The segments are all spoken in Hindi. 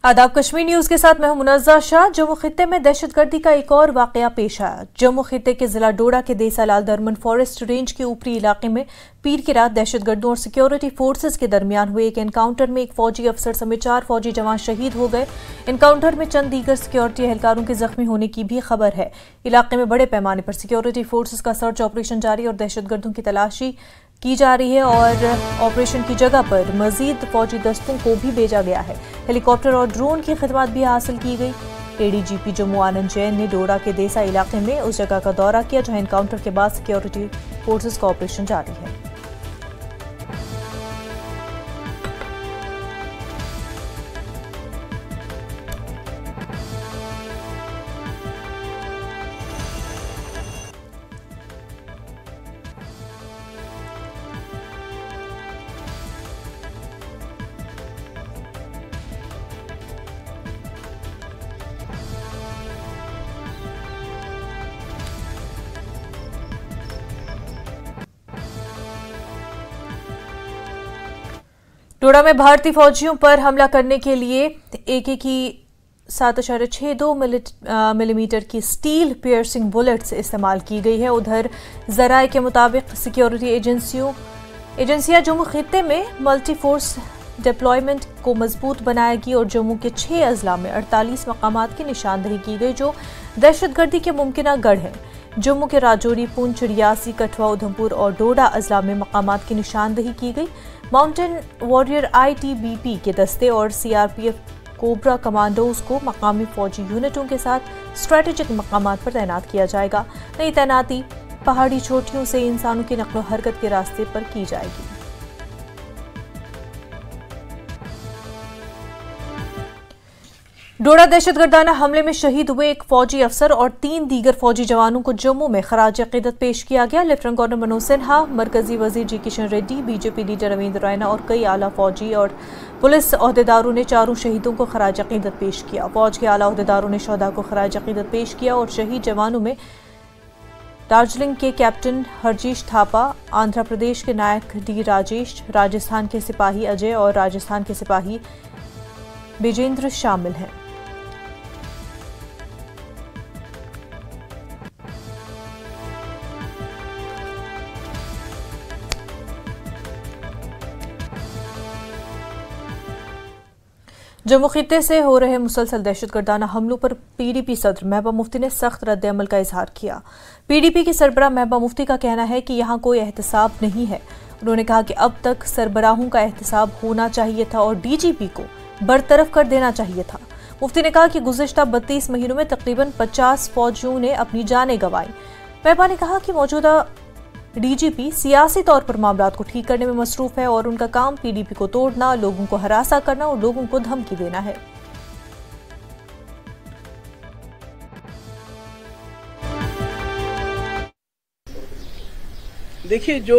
आदाब कश्मीर न्यूज के साथ मैं हूं मुनज़्ज़ा शाह। जम्मू खित्ते में दहशतगर्दी का एक और वाकया पेश आया। जम्मू खित्ते के जिला डोडा के देसा लाल दरमन फॉरेस्ट रेंज के ऊपरी इलाके में पीर की रात दहशतगर्दों और सिक्योरिटी फोर्सेस के दरमियान हुए एक एनकाउंटर में एक फौजी अफसर समेत 4 फौजी जवान शहीद हो गए। एनकाउंटर में चंद दीगर सिक्योरिटी एहलकारों के जख्मी होने की भी खबर है। इलाके में बड़े पैमाने पर सिक्योरिटी फोर्सेस का सर्च ऑपरेशन जारी और दहशतगर्दों की तलाशी की जा रही है और ऑपरेशन की जगह पर मजीद फौजी दस्तों को भी भेजा गया है। हेलीकॉप्टर और ड्रोन की खिदमत भी हासिल की गई। एडीजीपी जम्मू आनंद जैन ने डोडा के देसा इलाके में उस जगह का दौरा किया जहां एनकाउंटर के बाद सिक्योरिटी फोर्सेस का ऑपरेशन जारी है। डोडा में भारतीय फौजियों पर हमला करने के लिए AK की 7.62 मिलीमीटर की स्टील पियर्सिंग बुलेट्स इस्तेमाल की गई है। उधर जराये के मुताबिक सिक्योरिटी एजेंसियां जम्मू खित्ते में मल्टी फोर्स डिप्लॉयमेंट को मजबूत बनाएगी और जम्मू के 6 अजला में 48 मकामात की निशानदही की गई जो दहशतगर्दी के मुमकिना गढ़ हैं। जम्मू के राजौरी, पुंछ, रियासी, कठुआ, उधमपुर और डोडा अजला में मकामात की निशानदही की गई। माउंटेन वॉरियर ITBP के दस्ते और CRPF कोबरा कमांडोज को मकामी फौजी यूनिटों के साथ स्ट्रेटेजिक मकामात पर तैनात किया जाएगा। नई तैनाती पहाड़ी चोटियों से इंसानों की नक्लो हरकत के रास्ते पर की जाएगी। डोडा दहशतगर्दाना हमले में शहीद हुए एक फौजी अफसर और 3 दीगर फौजी जवानों को जम्मू में खराज अकीदत पेश किया गया। लेफ्टिनेंट कर्नल मनोज सिन्हा, मरकजी वजीर G Kishan Reddy, BJP leader Ravindra Raina और कई आला फौजी और पुलिस ओहदेदारों ने चारों शहीदों को खराज अकीदत पेश किया। फौज के आला ओहदेदारों ने शोहदा को खराज अकीदत पेश किया और शहीद जवानों में दार्जिलिंग के कैप्टन हरजीश थापा, आंध्र प्रदेश के नायक D राजेश, राजस्थान के सिपाही अजय और राजस्थान के सिपाही विजेंद्र शामिल हैं। जम्मू खित्ते से हो रहे मुसलसल दहशतगर्दाना हमलों पर PDP सदर महबूबा मुफ्ती ने सख्त रद्द-ए-अमल का इजहार किया। PDP की सरबराह महबूबा मुफ्ती का कहना है कि यहाँ कोई एहतसाब नहीं है। उन्होंने कहा कि अब तक सरबराहों का एहतसाब होना चाहिए था और DGP को बरतरफ कर देना चाहिए था। मुफ्ती ने कहा कि गुज़िश्ता 32 महीनों में तकरीबन 50 फौजियों ने अपनी जानें गंवाई। महबूबा ने कहा कि मौजूदा DGP सियासी तौर पर मामलात को ठीक करने में मसरूफ है और उनका काम PDP को तोड़ना, लोगों को हरासा करना और लोगों को धमकी देना है। देखिए, जो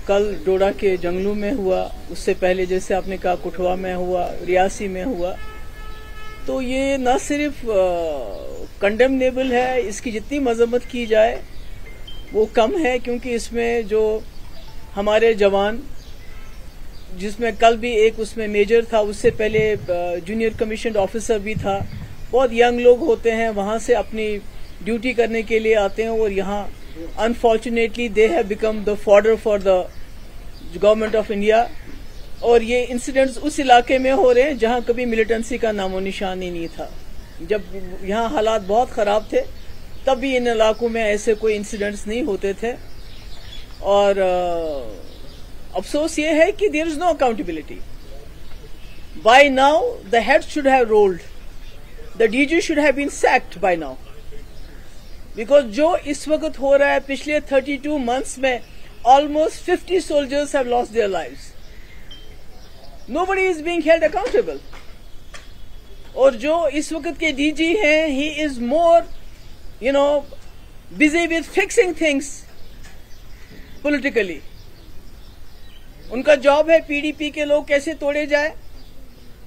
कल डोडा के जंगलों में हुआ, उससे पहले जैसे आपने कहा कुठवा में हुआ, रियासी में हुआ, तो ये न सिर्फ कंडेमनेबल है, इसकी जितनी मजम्मत की जाए वो कम है, क्योंकि इसमें जो हमारे जवान, जिसमें कल भी एक उसमें मेजर था, उससे पहले जूनियर कमीशन्ड ऑफिसर भी था, बहुत यंग लोग होते हैं, वहां से अपनी ड्यूटी करने के लिए आते हैं और यहाँ unfortunately they have become the fodder for the government of India. और ये इंसिडेंट्स उस इलाके में हो रहे हैं जहां कभी मिलिटेंसी का नामो निशान ही नहीं था। जब यहाँ हालात बहुत खराब थे तब भी इन इलाकों में ऐसे कोई इंसिडेंट्स नहीं होते थे। और अफसोस ये है कि there is no accountability. By now the head should have rolled, the DG should have been sacked by now, because जो इस वक्त हो रहा है, पिछले 32 मंथ्स में almost 50 soldiers have lost their lives. Nobody is being held accountable. और जो इस वक्त के DG हैं, he is more busy with fixing things politically. उनका जॉब है PDP के लोग कैसे तोड़े जाए,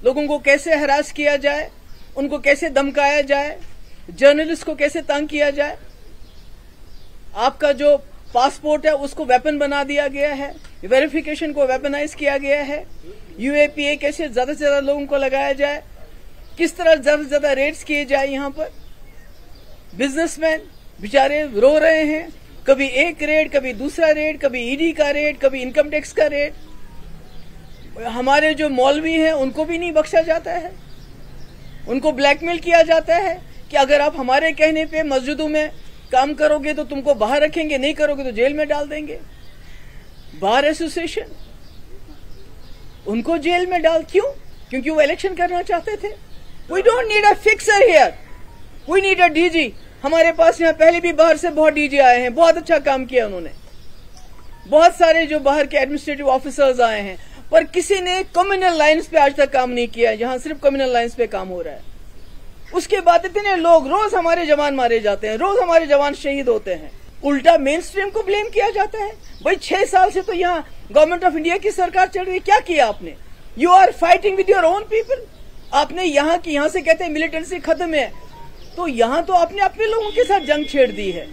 लोगों को कैसे हरास किया जाए, उनको कैसे धमकाया जाए, जर्नलिस्ट को कैसे तंग किया जाए। आपका जो पासपोर्ट है उसको वेपन बना दिया गया है, वेरिफिकेशन को वेपनाइज किया गया है, UAPA कैसे ज्यादा से ज्यादा लोगों को लगाया जाए। किस तरह ज्यादा से ज्यादा रेड्स किए जाए। यहाँ पर बिजनेसमैन बेचारे रो रहे हैं, कभी एक रेड, कभी दूसरा रेड, कभी ईडी का रेड, कभी इनकम टैक्स का रेड। हमारे जो मौलवी हैं उनको भी नहीं बख्शा जाता है, उनको ब्लैकमेल किया जाता है कि अगर आप हमारे कहने पे मस्जिदों में काम करोगे तो तुमको बाहर रखेंगे, नहीं करोगे तो जेल में डाल देंगे। बार एसोसिएशन उनको जेल में डाल, क्यों? क्योंकि वो इलेक्शन करना चाहते थे। We don't need a fixer here, we need a DG. हमारे पास यहाँ पहले भी बाहर से बहुत डीजी आए हैं, बहुत अच्छा काम किया उन्होंने। बहुत सारे जो बाहर के एडमिनिस्ट्रेटिव ऑफिसर्स आए हैं, पर किसी ने कम्युनल लाइन्स पे आज तक काम नहीं किया है, जहां सिर्फ कम्युनल लाइन्स पे काम हो रहा है। उसके बाद इतने लोग, रोज हमारे जवान मारे जाते हैं, रोज हमारे जवान शहीद होते हैं। उल्टा मेन स्ट्रीम को ब्लेम किया जाता है। भाई 6 साल से तो यहाँ गवर्नमेंट ऑफ इंडिया की सरकार चल रही है, क्या किया आपने? You are fighting with your own people. आपने यहाँ की, यहाँ से कहते हैं मिलिटेंसी खत्म है, तो यहाँ तो आपने अपने लोगों के साथ जंग छेड़ दी है।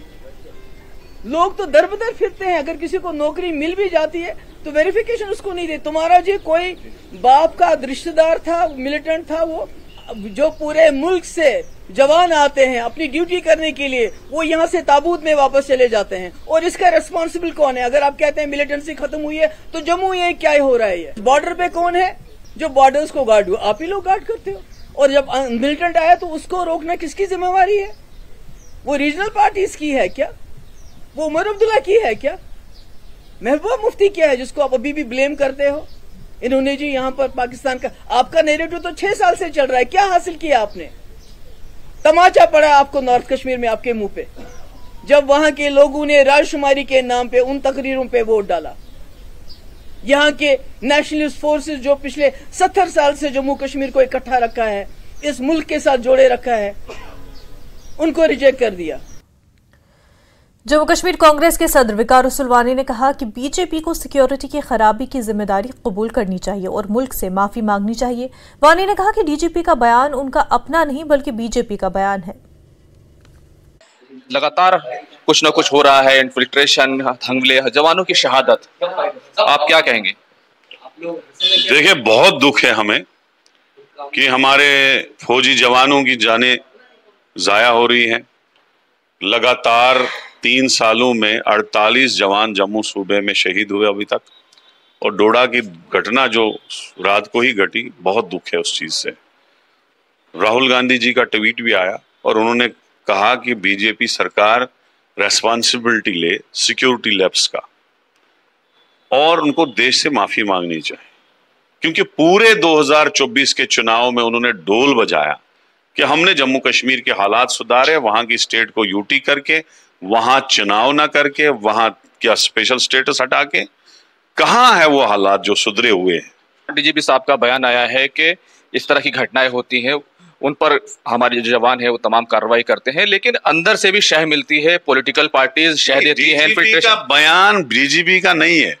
लोग तो दर बदर फिरते हैं, अगर किसी को नौकरी मिल भी जाती है तो वेरिफिकेशन उसको नहीं दे। तुम्हारा जो कोई बाप का रिश्तेदार था, मिलिटेंट था, वो जो पूरे मुल्क से जवान आते हैं अपनी ड्यूटी करने के लिए, वो यहाँ से ताबूत में वापस चले जाते हैं। और इसका रेस्पॉन्सिबल कौन है? अगर आप कहते हैं मिलिटेंसी खत्म हुई है तो जम्मू ये क्या हो रहा है? ये बॉर्डर पे कौन है जो बॉर्डर्स को गार्ड हो? आप ही लोग गार्ड करते हो। और जब मिलिटेंट आया तो उसको रोकना किसकी जिम्मेवारी है? वो रीजनल पार्टीज की है क्या? वो उमर अब्दुल्ला की है क्या? महबूबा मुफ्ती क्या है जिसको आप अभी भी ब्लेम करते हो? इन्होंने जी यहाँ पर पाकिस्तान का, आपका नैरेटिव तो 6 साल से चल रहा है, क्या हासिल किया आपने? तमाचा पड़ा आपको नॉर्थ कश्मीर में आपके मुंह पे, जब वहां के लोगों ने राजशुमारी के नाम पे उन तकरीरों पे वोट डाला। यहाँ के नेशनलिस्ट फोर्सेस जो पिछले 70 साल से जम्मू कश्मीर को इकट्ठा रखा है, इस मुल्क के साथ जोड़े रखा है, उनको रिजेक्ट कर दिया। जम्मू कश्मीर कांग्रेस के सदर वकार रुसल वानी ने कहा कि बीजेपी को सिक्योरिटी की खराबी की जिम्मेदारी कबूल करनी चाहिए और मुल्क से माफी मांगनी चाहिए। वानी ने कहा कि डीजीपी का बयान उनका अपना नहीं बल्कि बीजेपी का बयान है। लगातार कुछ न कुछ हो रहा है, इन्फिल्ट्रेशन, हमले, जवानों की शहादत, आप क्या कहेंगे? देखिए, बहुत दुख है हमें कि हमारे फौजी जवानों की जानें जाया हो रही हैं। लगातार 3 सालों में 48 जवान जम्मू सूबे में शहीद हुए अभी तक, और डोडा की घटना जो रात को ही घटी, बहुत दुख है उस चीज से। राहुल गांधी जी का ट्वीट भी आया और उन्होंने कहा कि बीजेपी सरकार रेस्पॉन्सिबिलिटी ले सिक्योरिटी लैप्स का, और उनको देश से माफी मांगनी चाहिए, क्योंकि पूरे 2024 के चुनाव में उन्होंने ढोल बजाया कि हमने जम्मू कश्मीर के हालात सुधारे, वहां की स्टेट को यूटी करके, वहां चुनाव ना करके, वहां क्या स्पेशल स्टेटस हटा के। कहां है वो हालात जो सुधरे हुए हैं? डीजीपी साहब का बयान आया है कि इस तरह की घटनाएं होती हैं, उन पर हमारे जो जवान है वो तमाम कार्रवाई करते हैं, लेकिन अंदर से भी शह मिलती है, पॉलिटिकल पार्टीज शह देती है। डीजीपी का बयान डीजीपी का नहीं है,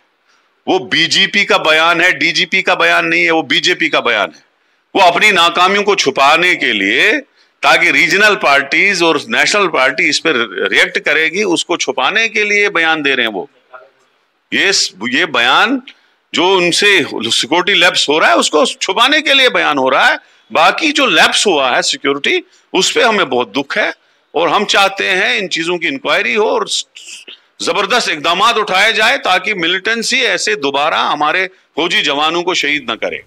वो बीजेपी का बयान है। डीजीपी का बयान नहीं है, वो बीजेपी का बयान है। वो अपनी नाकामियों को छुपाने के लिए, ताकि रीजनल पार्टीज और नेशनल पार्टी इस पर रिएक्ट करेगी, उसको छुपाने के लिए बयान दे रहे हैं वो। ये बयान जो उनसे सिक्योरिटी लैप्स हो रहा है, उसको छुपाने के लिए बयान हो रहा है। बाकी जो लैप्स हुआ है सिक्योरिटी, उस पर हमें बहुत दुख है, और हम चाहते हैं इन चीजों की इंक्वायरी हो और जबरदस्त इकदाम उठाए जाए, ताकि मिलिटेंसी ऐसे दोबारा हमारे फौजी जवानों को शहीद न करे।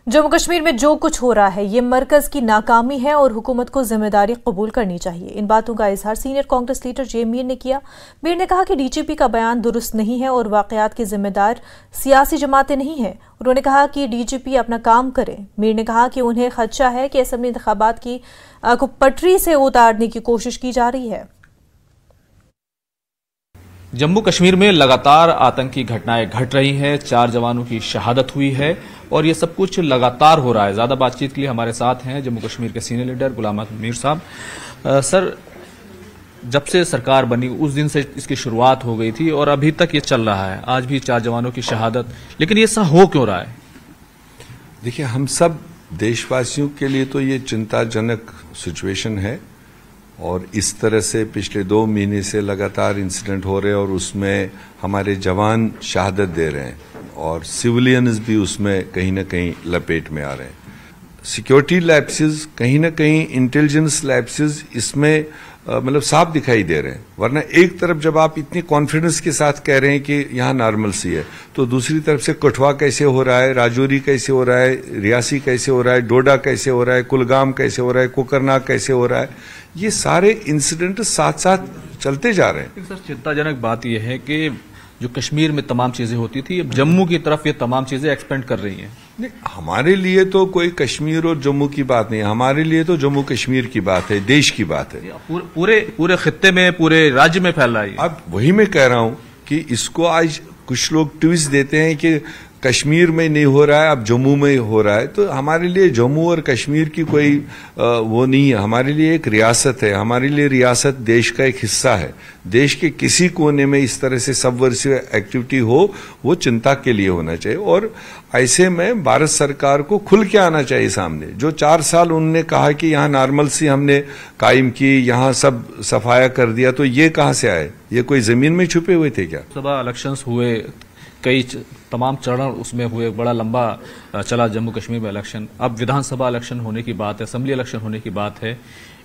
जम्मू कश्मीर में जो कुछ हो रहा है ये मरकज की नाकामी है और हुकूमत को जिम्मेदारी कबूल करनी चाहिए। इन बातों का इजहार सीनियर कांग्रेस लीडर जे मीर ने किया। मीर ने कहा कि डीजीपी का बयान दुरुस्त नहीं है और वाकयात की जिम्मेदार सियासी जमातें नहीं हैं। उन्होंने कहा कि डीजीपी अपना काम करे। मीर ने कहा कि उन्हें खदशा है कि असेंबली इंतखाबात की को पटरी से उतारने की कोशिश की जा रही है। जम्मू कश्मीर में लगातार आतंकी घटनाएं घट रही हैं, 4 जवानों की शहादत हुई है और ये सब कुछ लगातार हो रहा है। ज्यादा बातचीत के लिए हमारे साथ हैं जम्मू कश्मीर के सीनियर लीडर गुलाम अहमद मीर साहब। सर, जब से सरकार बनी उस दिन से इसकी शुरुआत हो गई थी और अभी तक ये चल रहा है, आज भी 4 जवानों की शहादत, लेकिन ये ऐसा हो क्यों रहा है? देखिए, हम सब देशवासियों के लिए तो ये चिंताजनक सिचुएशन है, और इस तरह से पिछले 2 महीने से लगातार इंसिडेंट हो रहे हैं और उसमें हमारे जवान शहादत दे रहे हैं और सिविलियंस भी उसमें कहीं ना कहीं लपेट में आ रहे हैं। सिक्योरिटी लैप्सेस, कहीं ना कहीं इंटेलिजेंस लैप्सेस इसमें मतलब साफ दिखाई दे रहे हैं। वरना एक तरफ जब आप इतनी कॉन्फिडेंस के साथ कह रहे हैं कि यहाँ नॉर्मल सी है, तो दूसरी तरफ से कठुआ कैसे हो रहा है, राजौरी कैसे हो रहा है, रियासी कैसे हो रहा है, डोडा कैसे हो रहा है, कुलगाम कैसे हो रहा है, कोकरनाग कैसे हो रहा है, ये सारे इंसिडेंट साथ साथ चलते जा रहे हैं। सर, चिंताजनक बात यह है कि जो कश्मीर में तमाम चीजें होती थी, अब जम्मू की तरफ ये तमाम चीजें एक्सपेंड कर रही हैं। नहीं, हमारे लिए तो कोई कश्मीर और जम्मू की बात नहीं है, हमारे लिए तो जम्मू कश्मीर की बात है, देश की बात है। पूरे खित्ते में, पूरे राज्य में फैल रहा है। अब वही मैं कह रहा हूं कि इसको आज कुछ लोग ट्विस्ट देते हैं कि कश्मीर में नहीं हो रहा है, अब जम्मू में हो रहा है। तो हमारे लिए जम्मू और कश्मीर की कोई वो नहीं है, हमारे लिए एक रियासत है। हमारे लिए रियासत देश का एक हिस्सा है। देश के किसी कोने में इस तरह से सबवर्सिव एक्टिविटी हो, वो चिंता के लिए होना चाहिए। और ऐसे में भारत सरकार को खुल के आना चाहिए सामने। जो 4 साल उन्होंने कहा कि यहाँ नॉर्मल सी हमने कायम की, यहाँ सब सफाया कर दिया, तो ये कहाँ से आए? ये कोई जमीन में छुपे हुए थे क्या? सभा इलेक्शंस हुए, कई तमाम चरण उसमें हुए, बड़ा लंबा चला जम्मू कश्मीर में इलेक्शन। अब विधानसभा इलेक्शन होने की बात है, असेंबली इलेक्शन होने की बात है।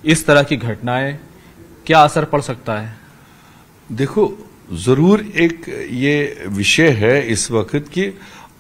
इस तरह की घटनाएं क्या असर पड़ सकता है? देखो, जरूर एक ये विषय है इस वक्त कि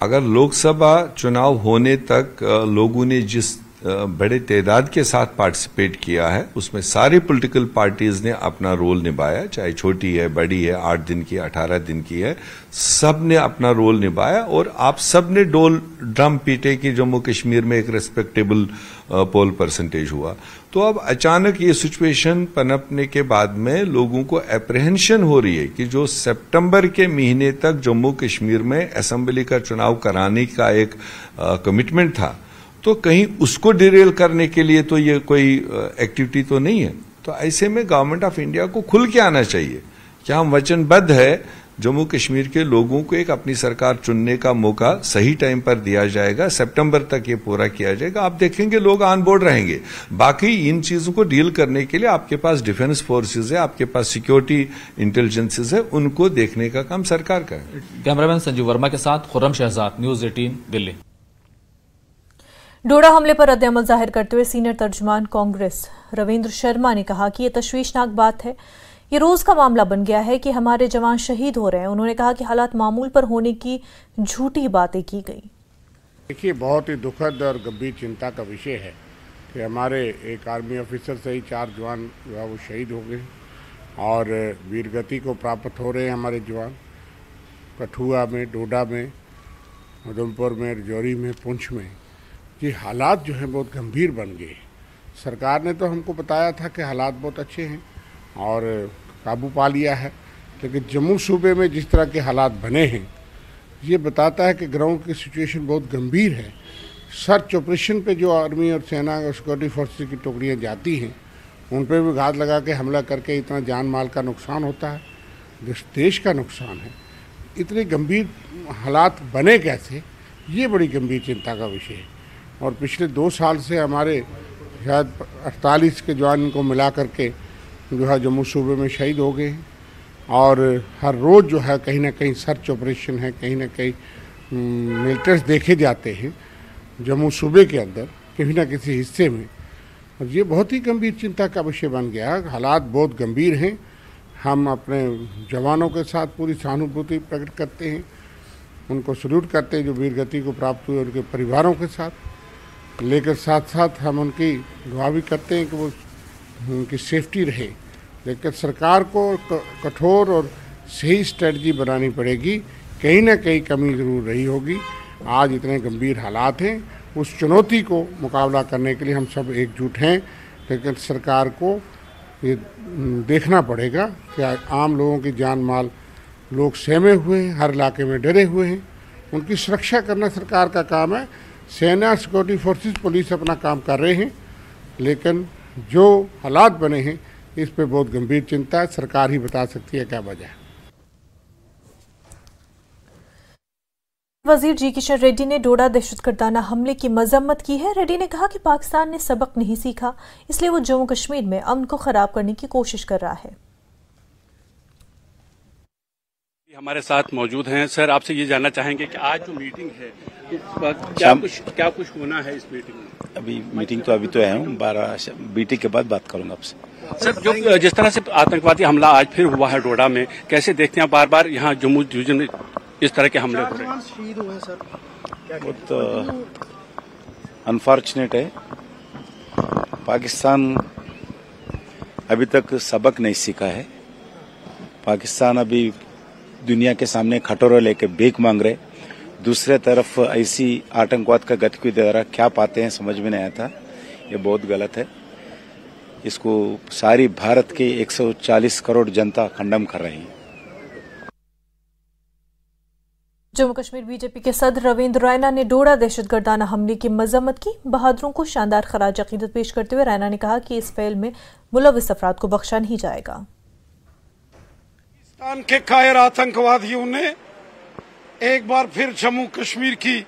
अगर लोकसभा चुनाव होने तक लोगों ने जिस बड़े तादाद के साथ पार्टिसिपेट किया है, उसमें सारी पॉलिटिकल पार्टीज ने अपना रोल निभाया, चाहे छोटी है, बड़ी है, 8 दिन की, 18 दिन की है, सब ने अपना रोल निभाया। और आप सब ने डोल ड्रम पीटे कि जम्मू कश्मीर में एक रेस्पेक्टेबल पोल परसेंटेज हुआ। तो अब अचानक ये सिचुएशन पनपने के बाद में लोगों को अप्रहेंशन हो रही है कि जो सितंबर के महीने तक जम्मू कश्मीर में असेंबली का चुनाव कराने का एक कमिटमेंट था, तो कहीं उसको डिरेल करने के लिए तो ये कोई एक्टिविटी तो नहीं है। तो ऐसे में गवर्नमेंट ऑफ इंडिया को खुल के आना चाहिए कि हम वचनबद्ध है, जम्मू कश्मीर के लोगों को एक अपनी सरकार चुनने का मौका सही टाइम पर दिया जाएगा, सितंबर तक ये पूरा किया जाएगा। आप देखेंगे लोग ऑन बोर्ड रहेंगे। बाकी इन चीजों को डील करने के लिए आपके पास डिफेंस फोर्सेज है, आपके पास सिक्योरिटी इंटेलिजेंसेज है, उनको देखने का काम सरकार का है। कैमरामैन संजीव वर्मा के साथ खुर्रम शहजाद, न्यूज 18 दिल्ली। डोडा हमले पर रद्द-ए-अमल जाहिर करते हुए सीनियर तर्जुमान कांग्रेस रविंद्र शर्मा ने कहा कि यह तशवीशनाक बात है, ये रोज का मामला बन गया है कि हमारे जवान शहीद हो रहे हैं। उन्होंने कहा कि हालात मामूल पर होने की झूठी बातें की गई। देखिए, बहुत ही दुखद और गंभीर चिंता का विषय है कि हमारे एक आर्मी ऑफिसर से ही 4 जवान जो है वो शहीद हो गए और वीरगति को प्राप्त हो रहे हैं हमारे जवान। कठुआ में, डोडा में, उधमपुर में, राजौरी में, पुंछ में ये हालात जो हैं बहुत गंभीर बन गए। सरकार ने तो हमको बताया था कि हालात बहुत अच्छे हैं और काबू पा लिया है, लेकिन जम्मू सूबे में जिस तरह के हालात बने हैं ये बताता है कि ग्राउंड की सिचुएशन बहुत गंभीर है। सर्च ऑपरेशन पे जो आर्मी और सेना और सिक्योरिटी फोर्सेस की टुकड़ियाँ जाती हैं, उन पर भी घात लगा के हमला करके इतना जान माल का नुकसान होता है, देश का नुकसान है। इतने गंभीर हालात बने कैसे, ये बड़ी गंभीर चिंता का विषय है। और पिछले 2 साल से हमारे शायद 48 के जवान को मिला करके जो है जम्मू सूबे में शहीद हो गए हैं और हर रोज़ जो है कहीं ना कहीं सर्च ऑपरेशन है, कहीं ना कहीं मिलिटेंट्स देखे जाते हैं जम्मू सूबे के अंदर कहीं ना किसी हिस्से में। और ये बहुत ही गंभीर चिंता का विषय बन गया। हालात बहुत गंभीर हैं। हम अपने जवानों के साथ पूरी सहानुभूति प्रकट करते हैं, उनको सल्यूट करते हैं जो वीरगति को प्राप्त हुए उनके परिवारों के साथ, लेकर साथ साथ हम उनकी दुआ भी करते हैं कि वो उनकी सेफ्टी रहे। लेकिन सरकार को कठोर और सही स्ट्रेटजी बनानी पड़ेगी। कहीं ना कहीं कमी ज़रूर रही होगी। आज इतने गंभीर हालात हैं, उस चुनौती को मुकाबला करने के लिए हम सब एकजुट हैं, लेकिन सरकार को ये देखना पड़ेगा कि आम लोगों की जान माल, लोग सहमे हुए हैं, हर इलाके में डरे हुए हैं, उनकी सुरक्षा करना सरकार का काम है। सेना, सिक्योरिटी फोर्सेस, पुलिस अपना काम कर रहे हैं, लेकिन जो हालात बने हैं इस पे बहुत गंभीर चिंता है। सरकार ही बता सकती है क्या वजह है। वजीर जी किशन रेड्डी ने डोडा दहशतगर्दाना हमले की मजम्मत की है। रेड्डी ने कहा कि पाकिस्तान ने सबक नहीं सीखा, इसलिए वो जम्मू कश्मीर में अमन को खराब करने की कोशिश कर रहा है। हमारे साथ मौजूद हैं। सर, आपसे ये जानना चाहेंगे कि आज जो मीटिंग है क्या कुछ होना है इस मीटिंग में? अभी मीटिंग तो आया हूँ, 12 मीटिंग के बाद बात करूंगा आपसे। सर, जो जिस तरह से आतंकवादी हमला आज फिर हुआ है डोडा में, कैसे देखते हैं? बार बार यहाँ जम्मू डिवीजन में इस तरह के हमले हो रहे हैं। शहीद हुए सर, बहुत अनफॉर्चुनेट है। पाकिस्तान अभी तक सबक नहीं सीखा है। पाकिस्तान अभी दुनिया के सामने खटोरा लेके भीख मांग रहे। दूसरे तरफ ऐसी आतंकवाद का गतिविधि द्वारा क्या पाते हैं समझ में नहीं आता। ये बहुत गलत है। इसको सारी भारत के 140 करोड़ जनता खंडन कर रही है। जम्मू कश्मीर बीजेपी के सदर रविंद्र रैना ने डोडा दहशतगर्दाना हमले की मजम्मत की। बहादुरों को शानदार खराज अकीदत पेश करते हुए रैना ने कहा कि इस फेल में मुलविस अफराद को बख्शा नहीं जाएगा। पाकिस्तान के कायर आतंकवादियों ने एक बार फिर जम्मू कश्मीर की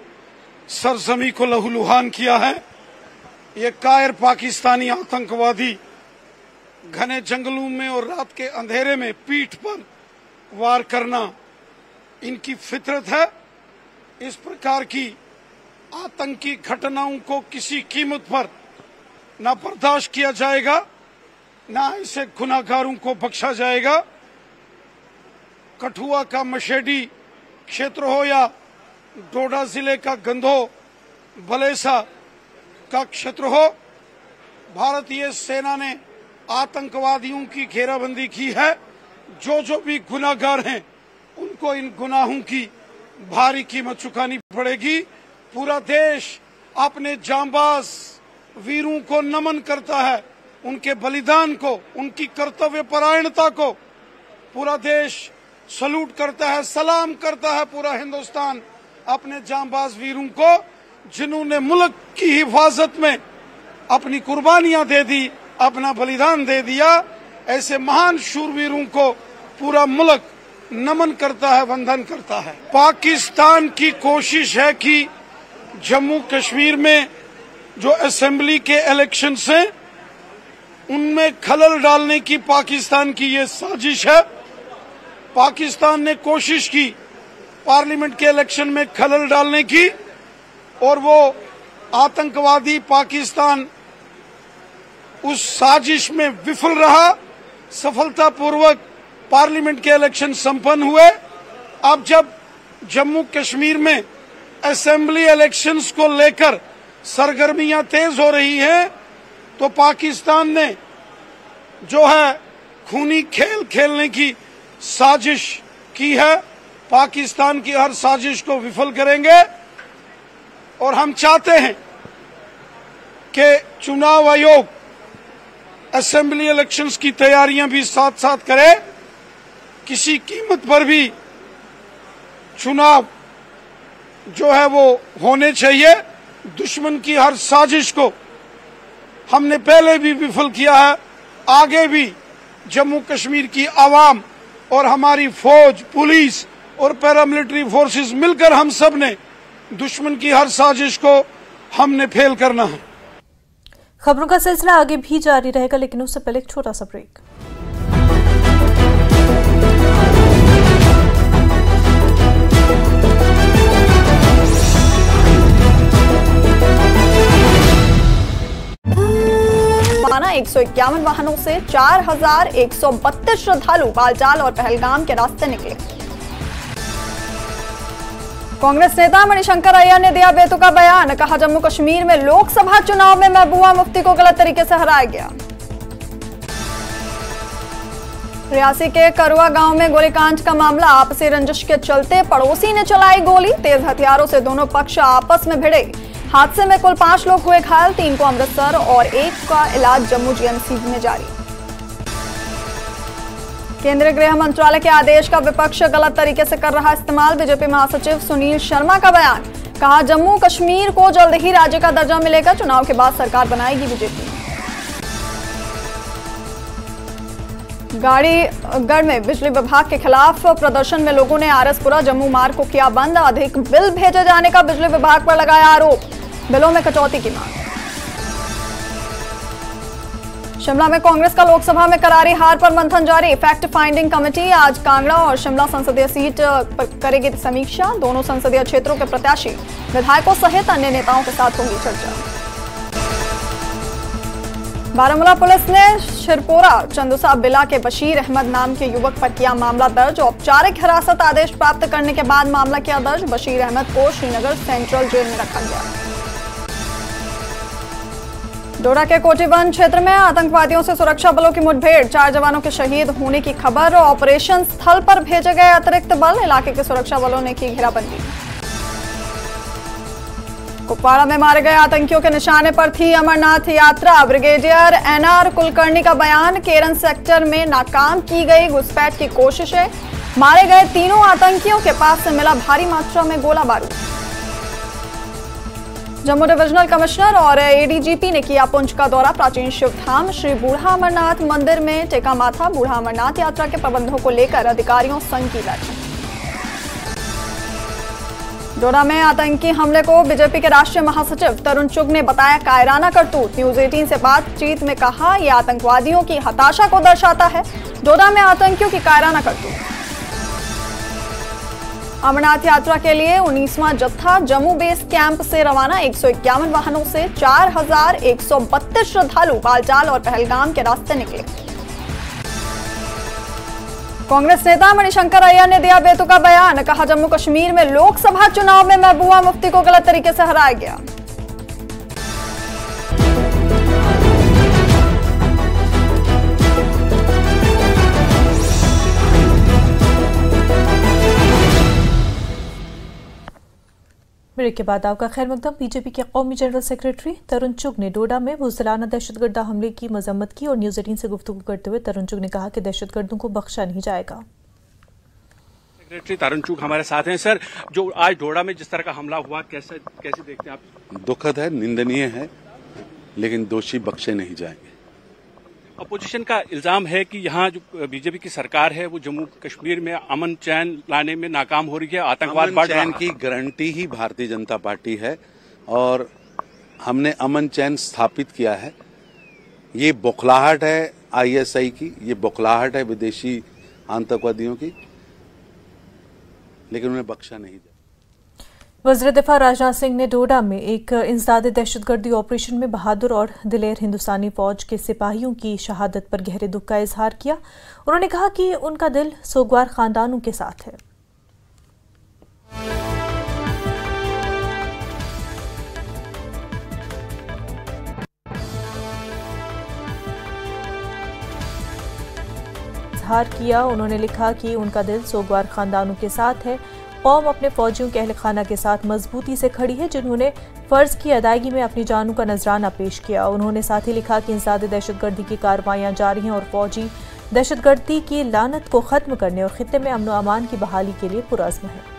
सरजमी को लहूलुहान किया है। ये कायर पाकिस्तानी आतंकवादी घने जंगलों में और रात के अंधेरे में पीठ पर वार करना इनकी फितरत है। इस प्रकार की आतंकी घटनाओं को किसी कीमत पर न बर्दाश्त किया जाएगा, न ऐसे गुनाहगारों को बख्शा जाएगा। कठुआ का मशेडी क्षेत्र हो या डोडा जिले का गंधो बलेसा का क्षेत्र हो, भारतीय सेना ने आतंकवादियों की घेराबंदी की है। जो भी गुनाहगार हैं उनको इन गुनाहों की भारी कीमत चुकानी पड़ेगी। पूरा देश अपने जांबाज वीरों को नमन करता है, उनके बलिदान को, उनकी कर्तव्य परायणता को पूरा देश सलूट करता है, सलाम करता है। पूरा हिंदुस्तान अपने जांबाज वीरों को, जिन्होंने मुल्क की हिफाजत में अपनी कुर्बानियां दे दी, अपना बलिदान दे दिया, ऐसे महान शूरवीरों को पूरा मुल्क नमन करता है, वंदन करता है। पाकिस्तान की कोशिश है कि जम्मू कश्मीर में जो असेंबली के इलेक्शंस हैं उनमें खलल डालने की पाकिस्तान की ये साजिश है। पाकिस्तान ने कोशिश की पार्लियामेंट के इलेक्शन में खलल डालने की, और वो आतंकवादी पाकिस्तान उस साजिश में विफल रहा। सफलतापूर्वक पार्लियामेंट के इलेक्शन संपन्न हुए। अब जब जम्मू कश्मीर में असेंबली इलेक्शंस को लेकर सरगर्मियां तेज हो रही हैं, तो पाकिस्तान ने जो है खूनी खेल खेलने की साजिश की है। पाकिस्तान की हर साजिश को विफल करेंगे, और हम चाहते हैं कि चुनाव आयोग असेंबली इलेक्शंस की तैयारियां भी साथ साथ करे। किसी कीमत पर भी चुनाव जो है वो होने चाहिए। दुश्मन की हर साजिश को हमने पहले भी विफल किया है, आगे भी जम्मू कश्मीर की आवाम और हमारी फौज, पुलिस और पैरामिलिट्री फोर्सेस मिलकर हम सब ने दुश्मन की हर साजिश को हमने फेल करना है। खबरों का सिलसिला आगे भी जारी रहेगा, लेकिन उससे पहले एक छोटा सा ब्रेक। माना 151 वाहनों से 4132 श्रद्धालु बालटाल और पहलगाम के रास्ते निकले। कांग्रेस नेता मणिशंकर अय्यर ने दिया बेतुका बयान, कहा जम्मू कश्मीर में लोकसभा चुनाव में महबूबा मुफ्ती को गलत तरीके से हराया गया। रियासी के करुआ गांव में गोलीकांड का मामला, आपसी रंजिश के चलते पड़ोसी ने चलाई गोली, तेज हथियारों से दोनों पक्ष आपस में भिड़े। हादसे में कुल 5 लोग हुए घायल, 3 को अमृतसर और 1 का इलाज जम्मू जीएमसी में जारी। केंद्रीय गृह मंत्रालय के आदेश का विपक्ष गलत तरीके से कर रहा इस्तेमाल, बीजेपी महासचिव सुनील शर्मा का बयान, कहा जम्मू कश्मीर को जल्द ही राज्य का दर्जा मिलेगा, चुनाव के बाद सरकार बनाएगी बीजेपी। गाड़ीगढ़ में बिजली विभाग के खिलाफ प्रदर्शन में लोगों ने आरएसपुरा जम्मू मार्ग को किया बंद, अधिक बिल भेजे जाने का बिजली विभाग पर लगाया आरोप, बिलों में कटौती की मांग। शिमला में कांग्रेस का लोकसभा में करारी हार पर मंथन जारी। फैक्ट फाइंडिंग कमेटी आज कांगड़ा और शिमला संसदीय सीट पर करेगी समीक्षा। दोनों संसदीय क्षेत्रों के प्रत्याशी विधायकों सहित अन्य नेताओं के साथ होगी चर्चा। बारामूला पुलिस ने शिरपोरा चंदुसा बिला के बशीर अहमद नाम के युवक पर किया मामला दर्ज। औपचारिक हिरासत आदेश प्राप्त करने के बाद मामला किया दर्ज। बशीर अहमद को श्रीनगर सेंट्रल जेल में रखा गया। डोडा के कोटीवन क्षेत्र में आतंकवादियों से सुरक्षा बलों की मुठभेड़। 4 जवानों के शहीद होने की खबर। ऑपरेशन स्थल पर भेजे गए अतिरिक्त बल। इलाके के सुरक्षा बलों ने की घेराबंदी। कुपवाड़ा में मारे गए आतंकियों के निशाने पर थी अमरनाथ यात्रा। ब्रिगेडियर एनआर कुलकर्णी का बयान। केरन सेक्टर में नाकाम की गई घुसपैठ की कोशिशें। मारे गए तीनों आतंकियों के पास से मिला भारी मात्रा में गोला बारूद। जम्मू डिविजनल कमिश्नर और एडीजीपी ने किया पुंछ का दौरा। प्राचीन शिवधाम श्री बूढ़ा अमरनाथ मंदिर में टेका माथा। बूढ़ा अमरनाथ यात्रा के प्रबंधों को लेकर अधिकारियों संघ की बैठक। डोडा में आतंकी हमले को बीजेपी के राष्ट्रीय महासचिव तरुण चुग ने बताया कायराना करतूत। न्यूज 18 से बातचीत में कहा यह आतंकवादियों की हताशा को दर्शाता है। डोडा में आतंकियों की कायराना करतूत। अमरनाथ यात्रा के लिए 19वां जत्था जम्मू बेस कैंप से रवाना। 151 वाहनों से 4132 श्रद्धालु बालटाल और पहलगाम के रास्ते निकले। कांग्रेस नेता मणिशंकर अय्यर ने दिया बेतुका बयान। कहा जम्मू कश्मीर में लोकसभा चुनाव में महबूबा मुफ्ती को गलत तरीके से हराया गया। ब्रेक के बाद आपका खैर मकदम। बीजेपी के कौमी जनरल सेक्रेटरी तरुण चुग ने डोडा में बुज़दिलाना दहशतगर्द हमले की मजम्मत की और न्यूज 18 से गुफ्तगू करते हुए तरुण चुग ने कहा कि दहशतगर्दों को बख्शा नहीं जाएगा। सेक्रेटरी तरुण चुग हमारे साथ हैं। सर, जो आज डोडा में जिस तरह का हमला हुआ कैसे देखते हैं आप? दुखद है, निंदनीय है, लेकिन दोषी बख्शे नहीं जाएंगे। अपोजिशन का इल्जाम है कि यहाँ जो बीजेपी की सरकार है वो जम्मू कश्मीर में अमन चैन लाने में नाकाम हो रही है। आतंकवाद बढ़ रहा है। अमन चैन की गारंटी ही भारतीय जनता पार्टी है और हमने अमन चैन स्थापित किया है। ये बौखलाहट है आईएसआई की, ये बौखलाहट है विदेशी आतंकवादियों की, लेकिन उन्हें बख्शा नहीं जाए। वज़ीर दिफा राजनाथ सिंह ने डोडा में एक इंसदादी दहशतगर्दी ऑपरेशन में बहादुर और दिलेर हिंदुस्तानी फौज के सिपाहियों की शहादत पर गहरे दुख का इजहार किया। उन्होंने कहा कि उनका दिल सोगवार खानदानों के साथ है। इजहार किया। उन्होंने लिखा कि उनका दिल सोगवार खानदानों के साथ है। कौम अपने फौजियों के अहल खाना के साथ मजबूती से खड़ी है जिन्होंने फर्ज की अदायगी में अपनी जानों का नजराना पेश किया। उन्होंने साथ ही लिखा कि इंसदादी दहशतगर्दी की कार्रवाइयां जारी हैं और फौजी दहशतगर्दी की लानत को खत्म करने और खित्ते में अमन व अमान की बहाली के लिए पुरअज़्म है।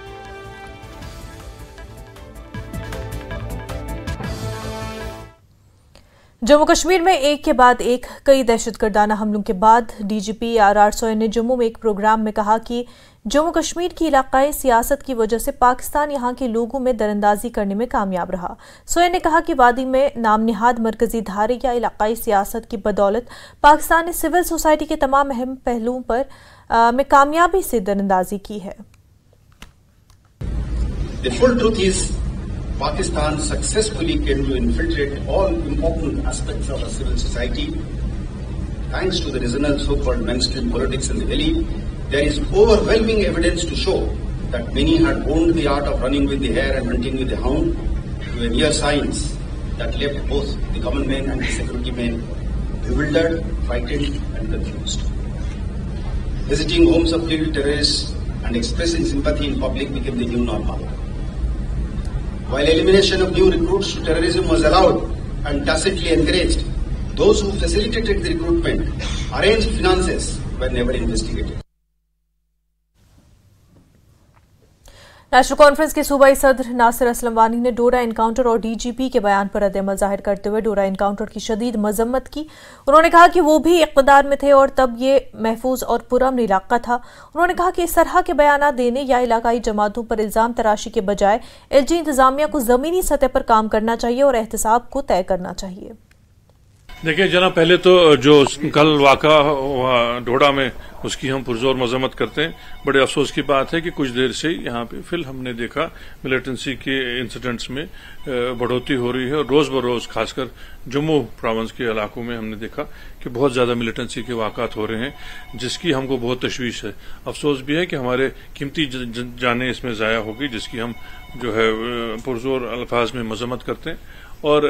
जम्मू कश्मीर में एक के बाद एक कई दहशतगर्दाना हमलों के बाद डीजीपी आर सोयन ने जम्मू में एक प्रोग्राम में कहा कि जम्मू कश्मीर की इलाकाई सियासत की वजह से पाकिस्तान यहां के लोगों में दरअंदाजी करने में कामयाब रहा। सोयन ने कहा कि वादी में नामनिहाद मरकजी धारे या इलाकाई सियासत की बदौलत पाकिस्तान ने सिविल सोसाइटी के तमाम अहम पहलुओं पर में कामयाबी से दरअंदाजी की है। Pakistan successfully came to infiltrate all important aspects of our civil society. Thanks to the regional so-called mainstream politics in Delhi, there is overwhelming evidence to show that many had honed the art of running with the hare and hunting with the hound to a near science that left both the common men and the security men bewildered, frightened and confused. Visiting homes of killed terrorists and expressing sympathy in public became the new normal. While elimination of new recruits to terrorism was allowed and tacitly encouraged, those who facilitated the recruitment, arranged finances, were never investigated. National conference के सूबाई सदर नासिर असलम वानी ने डोडा एनकाउंटर और डीजीपी के बयान पर रद्द-ए-अमल जाहिर करते हुए डोडा एनकाउंटर की शदीद मजम्मत की। उन्होंने कहा कि वो भी इक़्तिदार में थे और तब ये महफूज और पुरअमन इलाका था। उन्होंने कहा कि इस तरह के बयान देने या इलाकाई जमातों पर इल्जाम तराशी के बजाय एलजी इंतजामिया को जमीनी सतह पर काम करना चाहिए और एहतसाब को तय करना चाहिए। देखिए जनाब, पहले तो जो कल वाक़ा हुआ डोडा में उसकी हम पुरजोर मजम्मत करते हैं। बड़े अफसोस की बात है कि कुछ देर से यहाँ पे फिर हमने देखा मिलिटेंसी के इंसिडेंट्स में बढ़ोतरी हो रही है और रोज बरोज खासकर जम्मू प्रोविंस के इलाकों में हमने देखा कि बहुत ज्यादा मिलिटेंसी के वाक़ात हो रहे हैं, जिसकी हमको बहुत तशवीश है। अफसोस भी है कि हमारे कीमती जानें इसमें ज़ाया हो गई, जिसकी हम जो है पुरजोर अल्फाज में मजम्मत करते हैं। और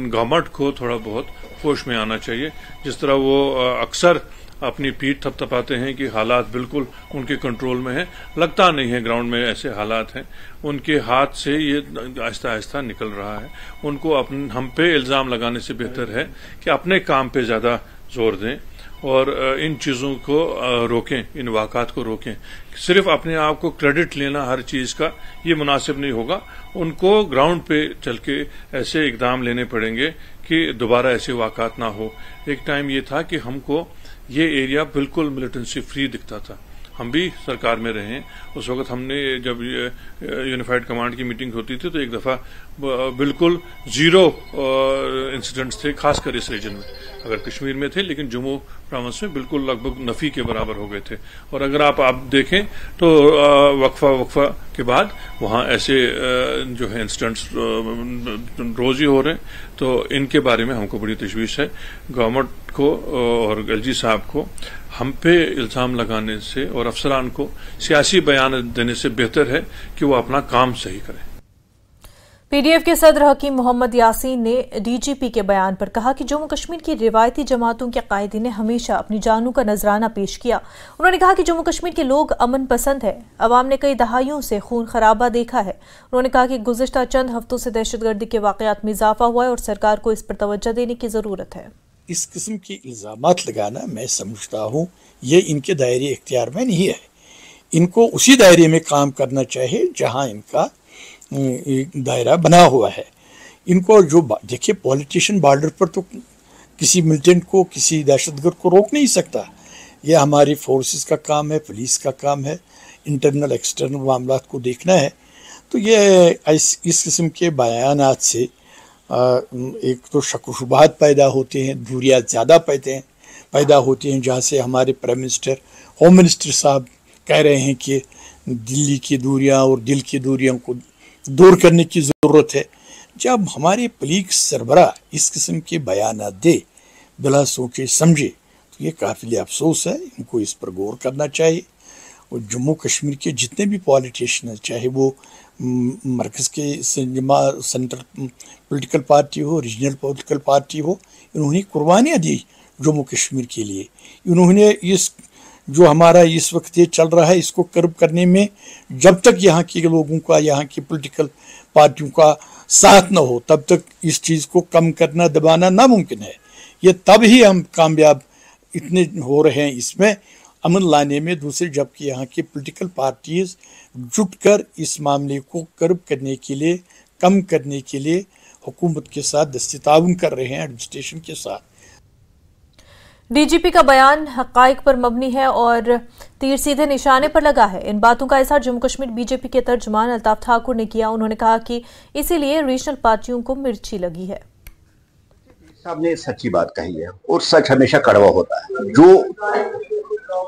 गवर्नमेंट को थोड़ा बहुत होश में आना चाहिए। जिस तरह वो अक्सर अपनी पीठ थपथपाते हैं कि हालात बिल्कुल उनके कंट्रोल में है, लगता नहीं है ग्राउंड में ऐसे हालात हैं। उनके हाथ से ये आहिस्ता आहिस्ता निकल रहा है। उनको हम पे इल्जाम लगाने से बेहतर है कि अपने काम पे ज्यादा जोर दें और इन चीजों को रोकें, इन वाक़ात को रोकें। सिर्फ अपने आप को क्रेडिट लेना हर चीज का ये मुनासिब नहीं होगा। उनको ग्राउंड पे चल के ऐसे इकदाम लेने पड़ेंगे कि दोबारा ऐसे वाक़ात ना हो। एक टाइम ये था कि हमको ये एरिया बिल्कुल मिलिटेंसी फ्री दिखता था, हम भी सरकार में रहे हैं। उस वक्त हमने जब यूनिफाइड कमांड की मीटिंग होती थी तो एक दफा बिल्कुल जीरो इंसिडेंट्स थे, खासकर इस रीजन में। अगर कश्मीर में थे, लेकिन जम्मू प्रोविंस में बिल्कुल लगभग नफी के बराबर हो गए थे। और अगर आप देखें तो वक्फा के बाद वहां ऐसे जो है इंसिडेंट्स रोज ही हो रहे हैं। तो इनके बारे में हमको बड़ी तशवीश है। गवर्नमेंट को और एलजी साहब को हम पे इल्जाम लगाने से और अफसरान को सियासी बयान देने से बेहतर है कि वो अपना काम सही करें। पीडीएफ के सदर हकीम मोहम्मद यासीन ने डीजीपी के बयान पर कहा कि जम्मू कश्मीर की रिवायती जमातों के कायदीन ने हमेशा अपनी जानों का नजराना पेश किया। उन्होंने कहा कि जम्मू कश्मीर के लोग अमन पसंद है, अवाम ने कई दहाइयों से खून खराबा देखा है। उन्होंने कहा कि गुज़िश्ता चंद हफ्तों से दहशतगर्दी के वाक़यात में इजाफा हुआ है और सरकार को इस पर तवज्जो देने की जरूरत है। इस किस्म के इल्जामात लगाना मैं समझता हूँ ये इनके दायरे इख्तियार में नहीं है। इनको उसी दायरे में काम करना चाहिए जहाँ इनका दायरा बना हुआ है। इनको जो देखिए, पॉलिटिशियन बॉर्डर पर तो किसी मिलिटेंट को, किसी दहशतगर्द को रोक नहीं सकता। ये हमारी फोर्सेस का काम है, पुलिस का काम है, इंटरनल एक्सटर्नल मामलात को देखना है। तो ये इस किस्म के बयानात से एक तो शक व शुबहात पैदा होते हैं, दूरियां ज़्यादा पैदा होती हैं, जहाँ से हमारे प्राइम मिनिस्टर, होम मिनिस्टर साहब कह रहे हैं कि दिल्ली की दूरियां और दिल की दूरियों को दूर करने की ज़रूरत है। जब हमारे पुलिस सरबराह इस किस्म के बयान दे बिला सोचे समझे तो ये काफ़िल अफसोस है। इनको इस पर गौर करना चाहिए। और जम्मू कश्मीर के जितने भी पॉलिटिशियन हैं, चाहे वो मरकज़ के सेंट्रल पॉलिटिकल पार्टी हो, रीजनल पॉलिटिकल पार्टी हो, इन्होंने कुर्बानियाँ दी जम्मू कश्मीर के लिए। इन्होंने इस जो हमारा इस वक्त ये चल रहा है इसको कर्ब करने में जब तक यहाँ के लोगों का, यहाँ की पॉलिटिकल पार्टियों का साथ न हो, तब तक इस चीज़ को कम करना, दबाना नामुमकिन है। ये तब ही हम कामयाब इतने हो रहे हैं इसमें अमन लाने में। दूसरे जबकि यहाँ की पॉलिटिकल पार्टीज जुटकर इस मामले को कर्ब करने के लिए, कम करने के लिए हुकूमत के साथ दस्ते ताउन कर रहे हैं, एडमिनिस्ट्रेशन के साथ। डीजीपी का बयान हक़ाइक़ पर मबनी है और तीर सीधे निशाने पर लगा है। इन बातों का इज़हार जम्मू कश्मीर बीजेपी के तर्जुमान अल्ताफ ठाकुर ने किया। उन्होंने कहा कि इसीलिए रीजनल पार्टियों को मिर्ची लगी है। साहब ने सच्ची बात कही है और सच हमेशा कड़वा होता है। जो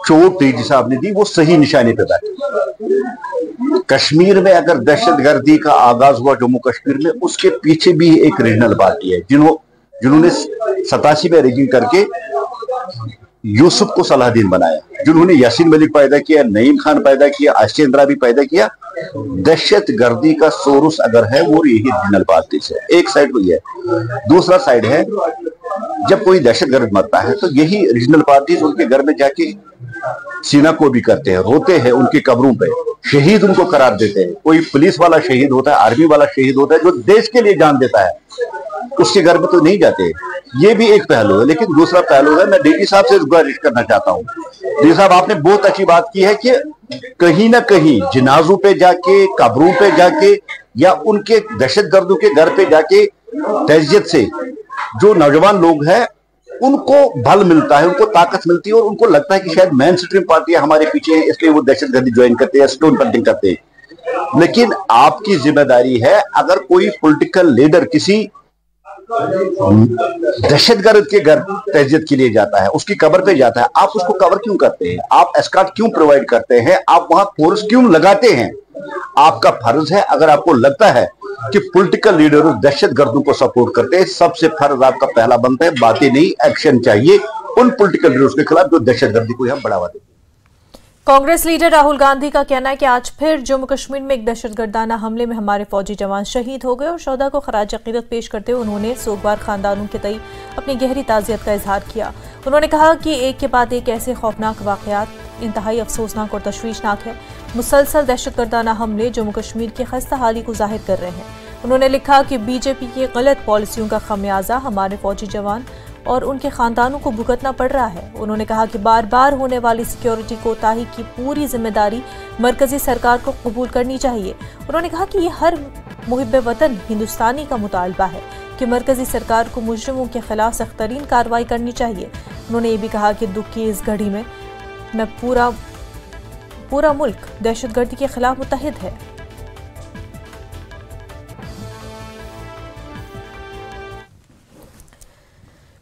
चोट डीजी साहब ने दी वो सही निशाने पे बैठी। कश्मीर में अगर दहशतगर्दी का आगाज हुआ जम्मू कश्मीर में, उसके पीछे भी एक रीजनल पार्टी है जिन्होंने 87 में रिगिंग करके यूसुफ को सलाहदीन बनाया, जिन्होंने यासीन मलिक पैदा किया, नईम खान पैदा किया, आशिया इंदिरा भी पैदा किया। दहशतगर्दी का सोर्स अगर है वो यही रीजनल पार्टी से। एक साइड तो ये, दूसरा साइड है जब कोई दहशतगर्द मरता है तो यही रीजनल पार्टी उनके घर में जाके सीना को भी करते हैं, रोते हैं उनकी कब्रों पे, शहीद उनको करार देते हैं। कोई पुलिस वाला शहीद होता है, आर्मी वाला शहीद होता है जो देश के लिए जान देता है, उसके घर में तो नहीं जाते। ये भी एक पहलू है। लेकिन दूसरा पहलू है, मैं डीजी साहब से गुजारिश करना चाहता हूँ। डीजी साहब, आपने बहुत अच्छी बात की है कि कहीं ना कहीं जनाजों पे जाके, कब्रों पे जाके या उनके दहशतगर्दों के घर पे जाके तहजीत से जो नौजवान लोग हैं उनको बल मिलता है, उनको ताकत मिलती है और उनको लगता है कि शायद मेन स्ट्रीम पार्टियां हमारे पीछे हैं, इसलिए वो दहशतगर्दी ज्वाइन करते हैं, स्टोन कटिंग करते हैं। लेकिन आपकी जिम्मेदारी है, अगर कोई पॉलिटिकल लीडर किसी दहशतगर्द के घर तहजीत के लिए जाता है, उसकी कब्र पे जाता है, आप उसको कवर क्यों करते हैं? आप एस्कॉर्ट क्यों प्रोवाइड करते हैं? आप वहां फोर्स क्यों लगाते हैं? आपका फर्ज है, अगर आपको लगता है कि पॉलिटिकल लीडर दहशतगर्दों को सपोर्ट करते हैं, सबसे फर्ज आपका पहला बनता है, बातें नहीं एक्शन चाहिए उन पॉलिटिकल लीडर्स के खिलाफ जो दहशतगर्दी को हम बढ़ावा देते हैं। कांग्रेस लीडर राहुल गांधी का कहना है कि आज फिर जम्मू कश्मीर में एक दहशतगर्दाना हमले में हमारे फौजी जवान शहीद हो गए और शोहदा को खराज अकीदत पेश करते हुए उन्होंने सोगवार खानदानों के तई अपनी गहरी ताज़ियत का इजहार किया। उन्होंने कहा कि एक के बाद एक ऐसे खौफनाक वाकयात इंतहाई अफसोसनाक और तशवीशनाक है। मुसलसल दहशतगर्दाना हमले जम्मू कश्मीर की खस्ता हाली को जाहिर कर रहे हैं। उन्होंने लिखा कि बीजेपी की गलत पॉलिसियों का खमियाजा हमारे फौजी जवान और उनके खानदानों को भुगतना पड़ रहा है। उन्होंने कहा कि बार बार होने वाली सिक्योरिटी कोताही की पूरी जिम्मेदारी मरकजी सरकार को कबूल करनी चाहिए। उन्होंने कहा कि यह हर मुहिब्बे वतन हिंदुस्तानी का मुतालबा है कि मरकजी सरकार को मुजरिमों के खिलाफ सख्त तरीन कार्रवाई करनी चाहिए। उन्होंने ये भी कहा कि दुख की इस घड़ी में पूरा मुल्क दहशतगर्दी के खिलाफ मुत्तहिद है।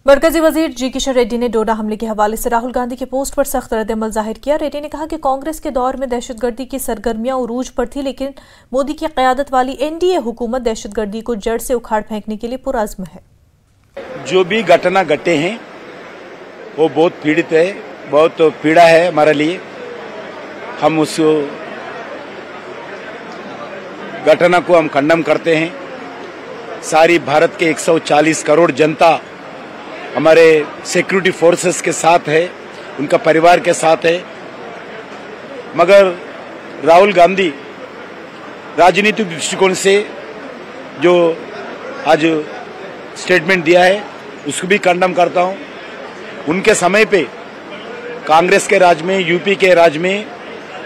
मरकजी वजीर जी किशन रेड्डी ने डोडा हमले के हवाले से राहुल गांधी के पोस्ट पर सख्त रद्द-ए-अमल जाहिर किया। रेड्डी ने कहा कि कांग्रेस के दौर में दहशतगर्दी की सरगर्मियां उरूज पर थी, लेकिन मोदी की क़यादत वाली एनडीए हुकूमत दहशतगर्दी को जड़ से उखाड़ फेंकने के लिए पुरअज़्म है। जो भी घटना घटे हैं वो बहुत पीड़ित है, बहुत पीड़ा है हमारे लिए। हम उस घटना को हम कंडम करते हैं। सारी भारत के 140 करोड़ जनता हमारे सिक्योरिटी फोर्सेस के साथ है, उनका परिवार के साथ है। मगर राहुल गांधी राजनीतिक दृष्टिकोण से जो आज स्टेटमेंट दिया है उसको भी कंडम करता हूं। उनके समय पे कांग्रेस के राज में, यूपी के राज में,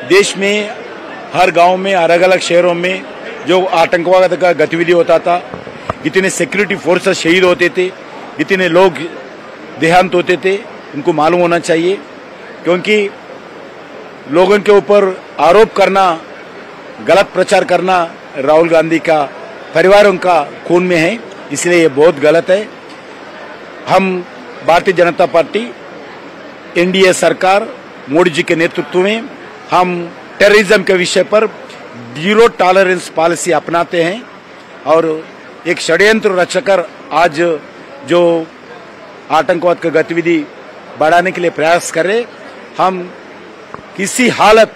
देश में हर गांव में, अलग अलग शहरों में जो आतंकवाद का गतिविधि होता था, इतने सिक्योरिटी फोर्सेस शहीद होते थे, इतने लोग देहांत होते थे, उनको मालूम होना चाहिए। क्योंकि लोगों के ऊपर आरोप करना, गलत प्रचार करना राहुल गांधी का परिवारों का खून में है, इसलिए ये बहुत गलत है। हम भारतीय जनता पार्टी, एनडीए सरकार, मोदी जी के नेतृत्व में हम टेररिज्म के विषय पर जीरो टॉलरेंस पॉलिसी अपनाते हैं और एक षड्यंत्र रचकर आज जो आतंकवाद का गतिविधि बढ़ाने के लिए प्रयास करें, हम किसी हालत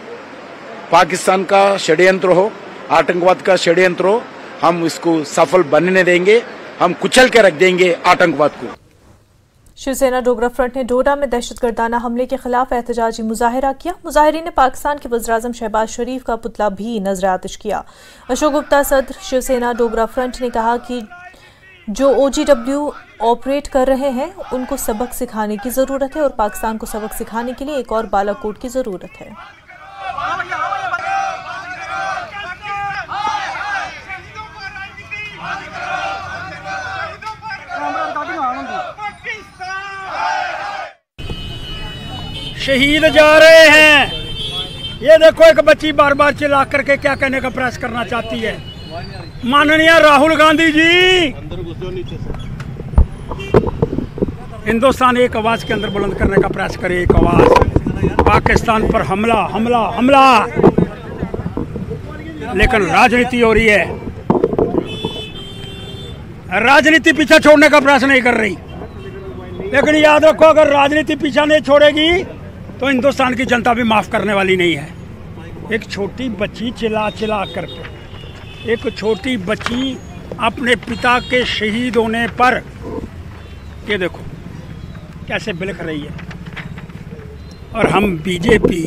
पाकिस्तान का षड्यंत्र हो, आतंकवाद का षड्यंत्र हो, हम इसको सफल बनने देंगे, हम कुचल के रख देंगे आतंकवाद को। शिवसेना डोगरा फ्रंट ने डोडा में दहशतगर्दाना हमले के खिलाफ एहतजाजी मुजाहिरा किया। मुजाहिरीन ने पाकिस्तान के वज़ीर-ए-आज़म शहबाज शरीफ का पुतला भी नजर आतिश किया। अशोक गुप्ता सदर शिवसेना डोगरा फ्रंट ने कहा कि जो OGW ऑपरेट कर रहे हैं उनको सबक सिखाने की जरूरत है और पाकिस्तान को सबक सिखाने के लिए एक और बालाकोट की जरूरत है। शहीद जा रहे हैं। ये देखो एक बच्ची बार बार चिल्ला करके क्या कहने का प्रयास करना चाहती है। माननीय राहुल गांधी जी, हिंदुस्तान एक आवाज के अंदर बुलंद करने का प्रयास करे, एक आवाज पाकिस्तान पर हमला हमला हमला। लेकिन राजनीति हो रही है, राजनीति पीछा छोड़ने का प्रयास नहीं कर रही। लेकिन याद रखो, अगर राजनीति पीछा नहीं छोड़ेगी तो हिंदुस्तान की जनता भी माफ करने वाली नहीं है। एक छोटी बच्ची चिल्ला चिल्ला करके, एक छोटी बच्ची अपने पिता के शहीद होने पर, ये देखो कैसे बिलख रही है। और हम BJP,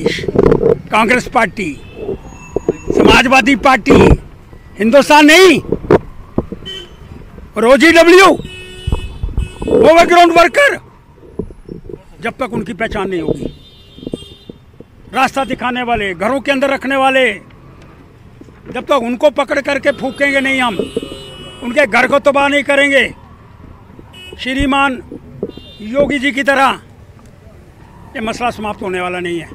Congress party, Samajwadi party, Hindustan नहीं, और OGW, ओवरग्राउंड वर्कर, जब तक उनकी पहचान नहीं होगी, रास्ता दिखाने वाले, घरों के अंदर रखने वाले, जब तक उनको पकड़ करके फूकेंगे नहीं, हम उनके घर को तबाह नहीं करेंगे, श्रीमान योगी जी की तरह, ये मसला समाप्त होने वाला नहीं है।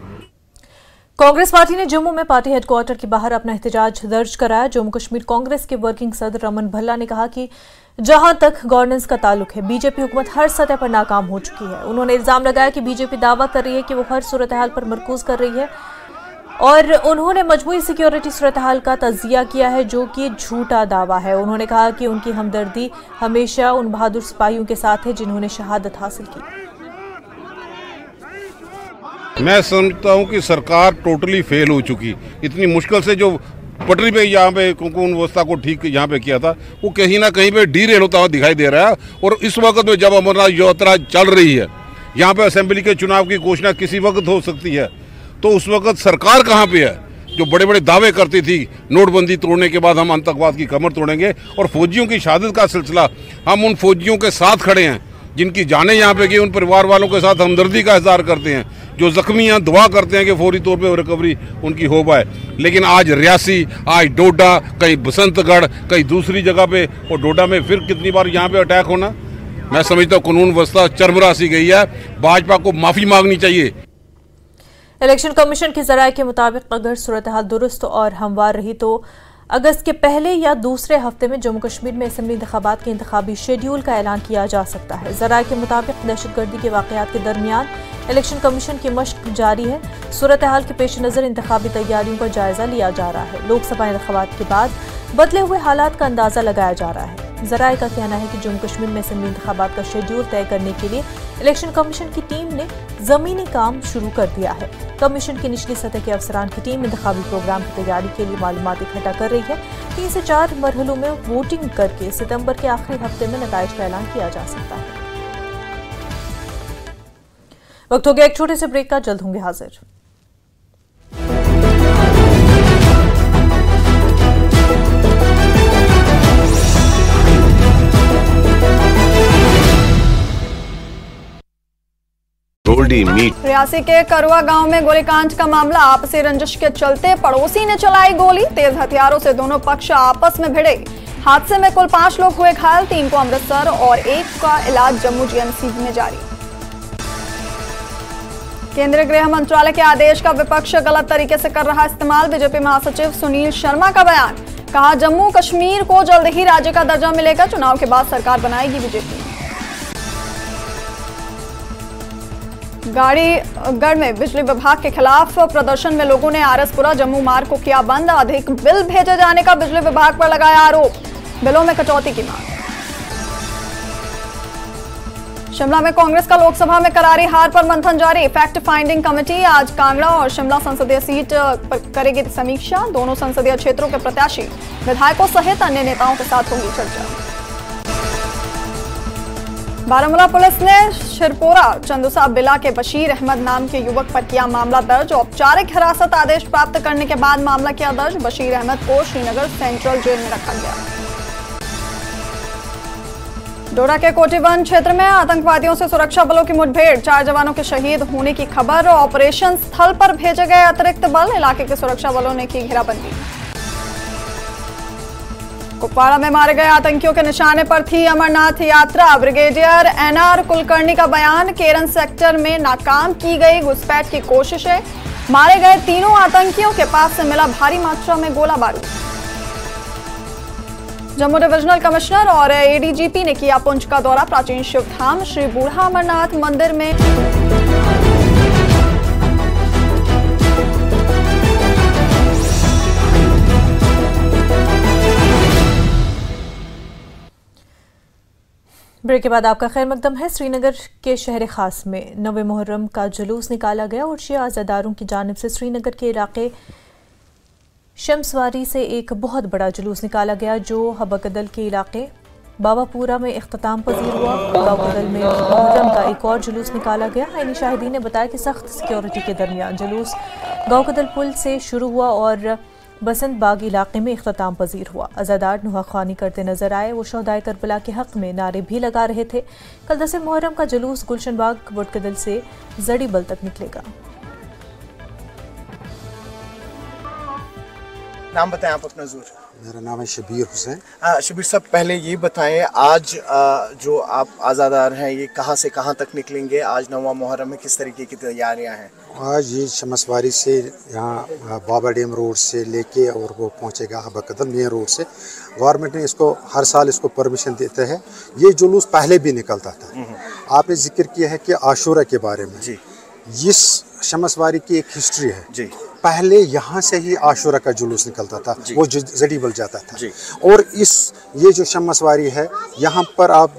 कांग्रेस पार्टी ने जम्मू में पार्टी हेडक्वार्टर के बाहर अपना एहतजाज दर्ज कराया। जम्मू कश्मीर कांग्रेस के वर्किंग सदर रमन भल्ला ने कहा कि जहां तक गवर्नेंस का ताल्लुक है, बीजेपी हुकूमत हर सतह पर नाकाम हो चुकी है। उन्होंने इल्जाम लगाया कि बीजेपी दावा कर रही है कि वो हर सूरत हाल पर मरकूज कर रही है और उन्होंने मजमूई सिक्योरिटी सूरत हाल का तजिया किया है, जो कि झूठा दावा है। उन्होंने कहा कि उनकी हमदर्दी हमेशा उन बहादुर सिपाहियों के साथ है जिन्होंने शहादत हासिल की। मैं समझता हूं कि सरकार टोटली फेल हो चुकी। इतनी मुश्किल से जो पटरी पे यहाँ पे कानून व्यवस्था को ठीक यहाँ पे किया था, वो कहीं ना कहीं पे डीरेल होता हुआ दिखाई दे रहा है। और इस वक्त में जब अमरनाथ यात्रा चल रही है, यहाँ पे असेंबली के चुनाव की घोषणा किसी वक्त हो सकती है, तो उस वक्त सरकार कहाँ पे है जो बड़े बड़े दावे करती थी नोटबंदी तोड़ने के बाद हम आतंकवाद की कमर तोड़ेंगे। और फौजियों की शहादत का सिलसिला, हम उन फौजियों के साथ खड़े हैं जिनकी जानें यहाँ पे गई, उन परिवार वालों के साथ हमदर्दी का इजहार करते हैं। जो जख्मी हैं दुआ करते हैं कि फौरी तौर पे रिकवरी उनकी हो पाए। लेकिन आज रियासी, आज डोडा, कहीं बसंतगढ़, कहीं दूसरी जगह पे, और डोडा में फिर कितनी बार यहाँ पे अटैक होना। मैं समझता हूँ कानून व्यवस्था चरमरा सी गई है, भाजपा को माफी मांगनी चाहिए। इलेक्शन कमीशन के जराये के मुताबिक अगर सूरत हाल दुरुस्त और हमवार रही तो अगस्त के पहले या दूसरे हफ्ते में जम्मू कश्मीर में असेंबली इंतखाबात के इंतखाबी शेड्यूल का ऐलान किया जा सकता है। जराये के मुताबिक दहशतगर्दी के वाकयात के दरमियान इलेक्शन कमीशन की मशक जारी है। सूरत हाल के पेश नज़र इंतखाबी तैयारियों का जायजा लिया जा रहा है। लोकसभा इंतखाबात के बाद बदले हुए हालात का अंदाजा लगाया जा रहा है। जराये का कहना है कि जम्मू कश्मीर में असेंबली इंतखाबात का शेड्यूल तय करने के लिए इलेक्शन कमीशन की टीम ने जमीनी काम शुरू कर दिया है। कमीशन की निचली सतह के अफसरान की टीम इंतखाबी प्रोग्राम की तैयारी के लिए मालूमात इकट्ठा कर रही है। 3 से 4 मरहलों में वोटिंग करके सितंबर के आखिरी हफ्ते में नताइज का ऐलान किया जा सकता है। वक्त हो गया एक छोटे से ब्रेक का, जल्द होंगे हाजिर। रियासी के करुआ गांव में गोलीकांड का मामला, आपसी रंजिश के चलते पड़ोसी ने चलाई गोली, तेज हथियारों से दोनों पक्ष आपस में भिड़े। हादसे में कुल 5 लोग हुए घायल, 3 को अमृतसर और 1 का इलाज जम्मू जीएमसी में जारी। केंद्रीय गृह मंत्रालय के आदेश का विपक्ष गलत तरीके से कर रहा इस्तेमाल, बीजेपी महासचिव सुनील शर्मा का बयान। कहा जम्मू कश्मीर को जल्द ही राज्य का दर्जा मिलेगा, चुनाव के बाद सरकार बनाएगी बीजेपी। गाड़ीगढ़ में बिजली विभाग के खिलाफ प्रदर्शन में लोगों ने आरएसपुरा जम्मू मार्ग को किया बंद, अधिक बिल भेजे जाने का बिजली विभाग पर लगाया आरोप, बिलों में कटौती की मांग। शिमला में कांग्रेस का लोकसभा में करारी हार पर मंथन जारी, फैक्ट फाइंडिंग कमेटी आज कांगड़ा और शिमला संसदीय सीट पर करेगी समीक्षा, दोनों संसदीय क्षेत्रों के प्रत्याशी विधायकों सहित अन्य नेताओं के साथ होगी चर्चा। बारामूला पुलिस ने शिरपोरा चंदुसा बिला के बशीर अहमद नाम के युवक पर किया मामला दर्ज, औपचारिक हिरासत आदेश प्राप्त करने के बाद मामला किया दर्ज। बशीर अहमद को श्रीनगर सेंट्रल जेल में रखा गया। डोडा के कोटीवन क्षेत्र में आतंकवादियों से सुरक्षा बलों की मुठभेड़, 4 जवानों के शहीद होने की खबर, ऑपरेशन स्थल पर भेजे गए अतिरिक्त बल, इलाके के सुरक्षा बलों ने की घेराबंदी। कुपवाड़ा में मारे गए आतंकियों के निशाने पर थी अमरनाथ यात्रा, ब्रिगेडियर एनआर कुलकर्णी का बयान। केरन सेक्टर में नाकाम की गई घुसपैठ की कोशिशें, मारे गए तीनों आतंकियों के पास से मिला भारी मात्रा में गोला बारूद। जम्मू डिविजनल कमिश्नर और एडीजीपी ने किया पुंछ का दौरा, प्राचीन शिवधाम श्री बूढ़ा अमरनाथ मंदिर में ब्रेक के बाद आपका खैर मकदम है। श्रीनगर के शहर खास में 9 मुहर्रम का जुलूस निकाला गया और शिया अज़ादारों की जानिब से श्रीनगर के इलाके शमसवारी से एक बहुत बड़ा जुलूस निकाला गया, जो हबकदल के इलाके बाबापुरा में इख्तिताम पजीर हुआ। बाबापुर में मुहर्रम का एक और जुलूस निकाला गया। आईनी शाहिदीन ने बताया कि सख्त सिक्योरिटी के दरमियान जुलूस गाँवकदल पुल से शुरू हुआ और बसंत बाग इलाके में इख्तिताम पजीर हुआ। अज़ादार नुहाख्वानी करते नजर आए, वो शहदाए करबला के हक में नारे भी लगा रहे थे। कल 10 मुहर्रम का जुलूस गुलशन बाग बुटकदल से जड़ी बल तक निकलेगा। नाम बताएं आप अपना ज़रूर। मेरा नाम है शबीर हुसैन। शबीर साहब, पहले ये बताएं, आज जो आप आज़ादार हैं ये कहाँ से कहाँ तक निकलेंगे? आज 9वां मुहर्रम में किस तरीके की तैयारियां हैं? आज ये शमसवारी से यहाँ बाबा डैम रोड से लेके और वो पहुँचेगा हबा कदम मेन रोड से। गवर्नमेंट ने इसको हर साल इसको परमिशन देते हैं। ये जुलूस पहले भी निकलता था। आपने जिक्र किया है कि आशूरा के बारे में जी, इस शमसवारी की एक हिस्ट्री है जी। पहले यहाँ से ही आशूरा का जुलूस निकलता था, वो जडीबल जाता था जी। और ये जो शमसवारी है यहाँ पर आप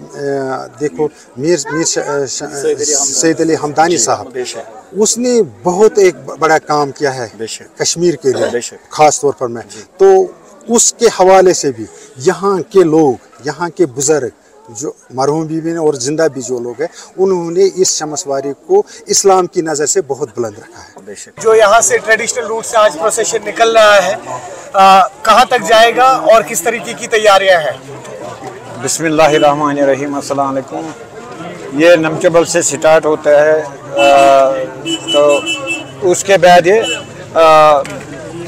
देखो मीर सैयद अली हमदानी साहब, उसने बहुत एक बड़ा काम किया है कश्मीर के लिए खास तौर पर। मैं तो उसके हवाले से भी यहाँ के लोग, यहाँ के बुजुर्ग जो मरहूम भी हैं और जिंदा भी जो लोग हैं, उन्होंने इस शमसवारी को इस्लाम की नज़र से बहुत बुलंद रखा है। जो यहाँ से ट्रेडिशनल रूट से आज प्रोसेशन निकल रहा है, कहाँ तक जाएगा और किस तरीके की तैयारियाँ हैं? बिस्मिल्लाहिर्रहमानिर्रहीम, अस्सलाम वालेकुम। ये नमचबल से स्टार्ट होता है, तो उसके बाद ये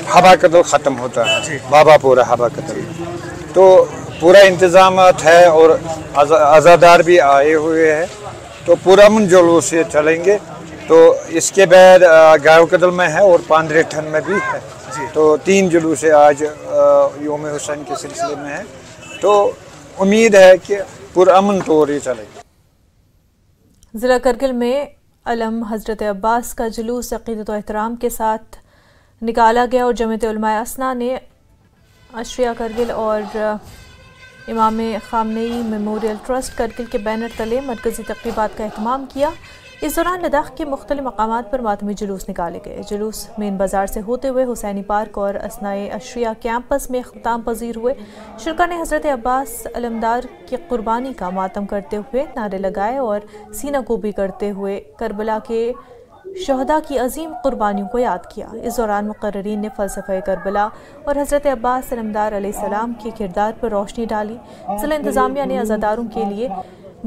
हवा कदल ख़त्म होता है, बाबापुरा हवा कदल। तो पूरा इंतज़ाम है और आज़ादार भी आए हुए हैं, तो पूरा मन जुलूस से चलेंगे। तो इसके बाद गाँव कदल में है और पांद्रेठन में भी है। तो 3 जुलूस आज योम हुसैन के सिलसिले में है। तो उम्मीद है कि पुरअमन तौर ही चलेगा। ज़िला करगिल में अलम हज़रत अब्बास का जुलूस अक़ीदत व एहतराम के साथ निकाला गया और जमीयत उलमाए अस्ना ने अशरिया करगिल और इमाम खामनेई मेमोरियल ट्रस्ट करगिल के बैनर तले मरकज़ी तक़रीबात का एहतमाम किया। इस दौरान लद्दाख के मुख्तलिफ मकामात पर मातमी जुलूस निकाले गए। जुलूस मेन बाज़ार से होते हुए हुसैनी पार्क और असनाए अशरिया कैंपस में इख्तिताम पजीर हुए। शुरका ने हज़रत अब्बास अलमदार की कुर्बानी का मातम करते हुए नारे लगाए और सीना गोभी करते हुए करबला के शहदा की अजीम कुर्बानियों को याद किया। इस दौरान मुक़र्रिरीन ने फ़लसफ़े करबला और हज़रत अब्बास अलमदार अलैहिस्सलाम के किरदार पर रोशनी डाली। ज़िला इंतज़ामिया ने आज़ादारों के लिए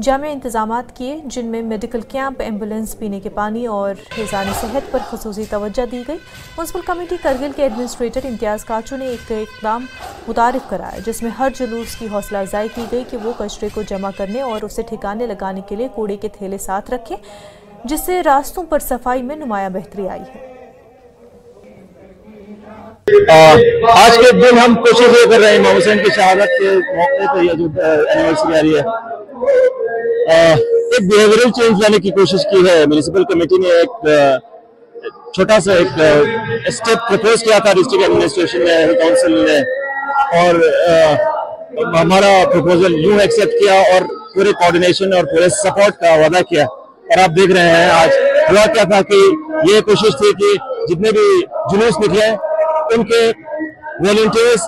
जामे इंतज़ामात किए, जिनमें मेडिकल कैंप, एम्बुलेंस, पीने के पानी और हिज़ानी सेहत पर ख़ुसूसी तवज्जो दी गई। म्युनिसिपल कमेटी करगिल के एडमिनिस्ट्रेटर इम्तियाज़ काचू ने एक इक़दाम मुतारिफ कराया, जिसमें हर जुलूस की हौसला अफजाई की गई कि वो कचरे को जमा करने और उसे ठिकाने लगाने के लिए कूड़े के थैले साथ रखें, जिससे रास्तों पर सफाई में नुमाया बेहतरी आई है। आज के दिन हम कोशिश ये कर रहे हैं, इमाम हुसैन की शहादत के मौके पर यह जो एनिवर्सरी आ रही है, एक बिहेवियरल चेंज लाने की कोशिश की है। म्युनिसिपल कमेटी ने एक छोटा सा एक स्टेप प्रपोज किया था डिस्ट्रिक्ट एडमिनिस्ट्रेशन ने, हेल्थ काउंसिल ने, और हमारा प्रपोजल यूं एक्सेप्ट किया और पूरे कोऑर्डिनेशन और पूरे सपोर्ट का वादा किया। और आप देख रहे हैं आज हुआ क्या था कि ये कोशिश थी कि जितने भी जुलूस निकले उनके वॉलंटियर्स,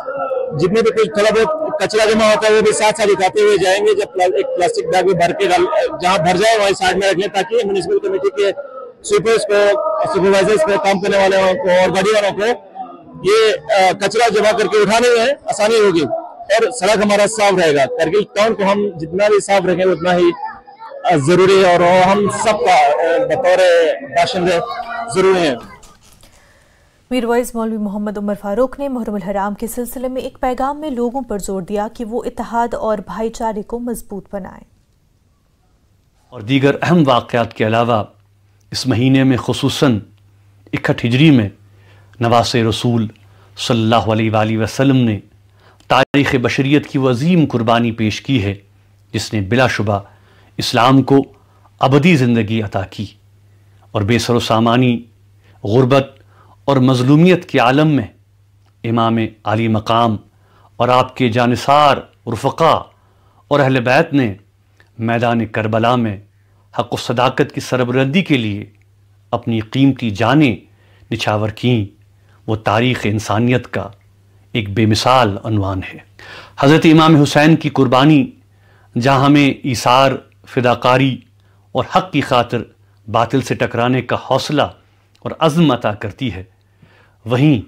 जितने भी कुछ थोड़ा बहुत कचरा जमा होता है वो भी साथ साथ उठाते हुए जाएंगे। जब एक प्लास्टिक बैग में भर के जहाँ भर जाए वहीं साइड में रख लें, ताकि म्युनिसिपल कमेटी के स्वीपर्स को, सुपरवाइजर्स को, काम करने वाले को और गाड़ी वालों को ये कचरा जमा करके उठाने में आसानी होगी और सड़क हमारा साफ रहेगा। करगिल टाउन को हम जितना भी साफ रखें उतना ही जरूरी है और हम सबका बतौर बाशिंदे जरूरी है। मीरवाइज मौलवी मोहम्मद उमर फारूक ने मुहर्रमुल हराम के सिलसिले में एक पैगाम में लोगों पर जोर दिया कि वो इत्तेहाद और भाईचारे को मजबूत बनाएं। और दीगर अहम वाक़यात के अलावा इस महीने में खुसूसन 61 हिजरी में नवासे रसूल सल्लल्लाहु अलैहि वसल्लम ने तारीख़ बशरियत की वो अज़ीम कुर्बानी पेश की है, जिसने बिलाशुबा इस्लाम को अबदी ज़िंदगी अता की और बेसर सामानी, गुर्बत और मज़लूमियत के आलम में इमाम आली मकाम और आपके जानिसार रफ़क़ा और अहले बैत ने मैदान करबला में हक़ व सदाकत की सरबलंदी के लिए अपनी कीमती जानें निछावर कीं। वो तारीख़ इंसानियत का एक बेमिसाल अनवान है। हज़रत इमाम हुसैन की कुर्बानी जहाँ हमें ईसार, फ़िदाकारी और हक़ की खातिर बातिल से टकराने का हौसला और अज़्म अता करती है, वहीं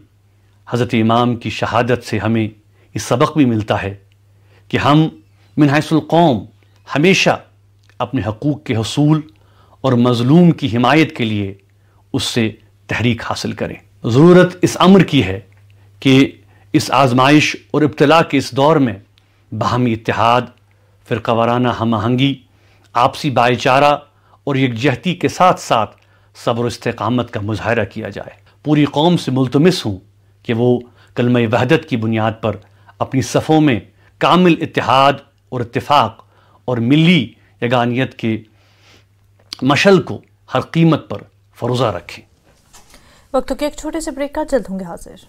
हज़रत इमाम की शहादत से हमें ये सबक भी मिलता है कि हम मिन हैसुल कौम हमेशा अपने हकूक़ के हसूल और मज़लूम की हिमायत के लिए उससे तहरीक हासिल करें। ज़रूरत इस अम्र की है कि इस आजमाइश और इब्तला के इस दौर में बाहमी इत्तेहाद, फ़िरक़ावाराना हम आहंगी, आपसी भाईचारा और यकजहती के साथ साथ सब्र और इस्तिक़ामत का मुज़ाहरा किया जाए। पूरी कौम से मुल्तमिस हूँ कि वो कलमे वहदत की बुनियाद पर अपनी सफ़ों में कामिल इत्तेहाद और इत्तिफ़ाक़ और मिली यगानियत के मशल को हर कीमत पर फरोज़ा रखें। वक्त के एक छोटे से ब्रेक का, जल्द होंगे हाजिर।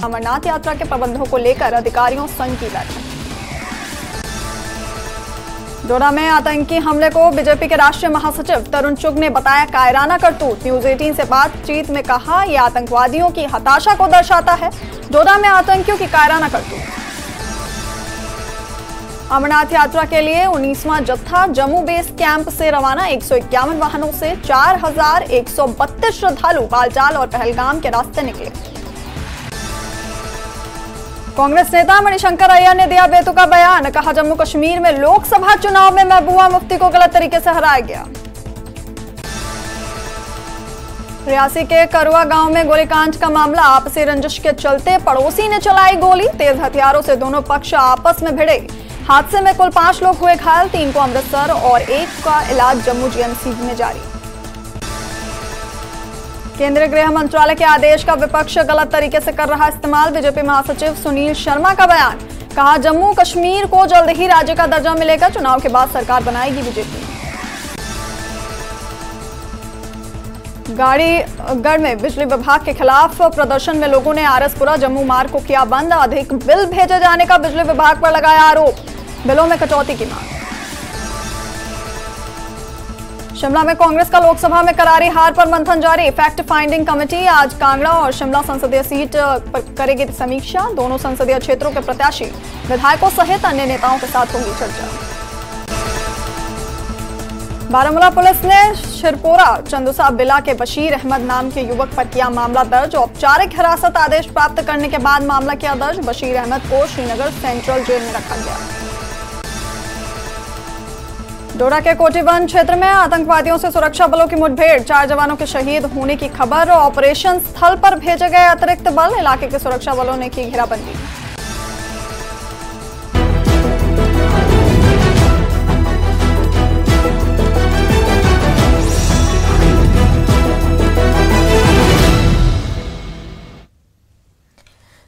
अमरनाथ यात्रा के प्रबंधों को लेकर अधिकारियों संघ की बैठक। डोडा में आतंकी हमले को बीजेपी के राष्ट्रीय महासचिव तरुण चुग ने बताया कायराना करतूत। न्यूज 18 से बातचीत में कहा, यह आतंकवादियों की हताशा को दर्शाता है। डोडा में आतंकियों की कायराना करतूत। अमरनाथ यात्रा के लिए 19वां जत्था जम्मू बेस कैंप से रवाना। 151 वाहनों से 4132 श्रद्धालु बालटाल और पहलगाम के रास्ते निकले। कांग्रेस नेता मणिशंकर अय्यर ने दिया बेतुका बयान। कहा, जम्मू कश्मीर में लोकसभा चुनाव में महबूबा मुफ्ती को गलत तरीके से हराया गया। रियासी के करुआ गांव में गोलीकांड का मामला। आपसी रंजिश के चलते पड़ोसी ने चलाई गोली। तेज हथियारों से दोनों पक्ष आपस में भिड़े। हादसे में कुल 5 लोग हुए घायल, 3 को अमृतसर और 1 का इलाज जम्मू जीएमसी में जारी। केंद्रीय गृह मंत्रालय के आदेश का विपक्ष गलत तरीके से कर रहा इस्तेमाल। बीजेपी महासचिव सुनील शर्मा का बयान। कहा, जम्मू कश्मीर को जल्द ही राज्य का दर्जा मिलेगा। चुनाव के बाद सरकार बनाएगी बीजेपी। गाड़ीगढ़ में बिजली विभाग के खिलाफ प्रदर्शन में लोगों ने आरएसपुरा जम्मू मार्ग को किया बंद। अधिक बिल भेजे जाने का बिजली विभाग पर लगाया आरोप। बिलों में कटौती की मांग। शिमला में कांग्रेस का लोकसभा में करारी हार पर मंथन जारी। फैक्ट फाइंडिंग कमेटी आज कांगड़ा और शिमला संसदीय सीट पर करेगी समीक्षा। दोनों संसदीय क्षेत्रों के प्रत्याशी विधायकों सहित अन्य नेताओं के साथ होगी चर्चा। बारामूला पुलिस ने शिरपोरा चंदुसा बिला के बशीर अहमद नाम के युवक पर किया मामला दर्ज। औपचारिक हिरासत आदेश प्राप्त करने के बाद मामला किया दर्ज। बशीर अहमद को श्रीनगर सेंट्रल जेल में रखा गया। डोडा के कोटीवन क्षेत्र में आतंकवादियों से सुरक्षा बलों की मुठभेड़। 4 जवानों के शहीद होने की खबर। ऑपरेशन स्थल पर भेजे गए अतिरिक्त बल। इलाके के सुरक्षा बलों ने की घेराबंदी।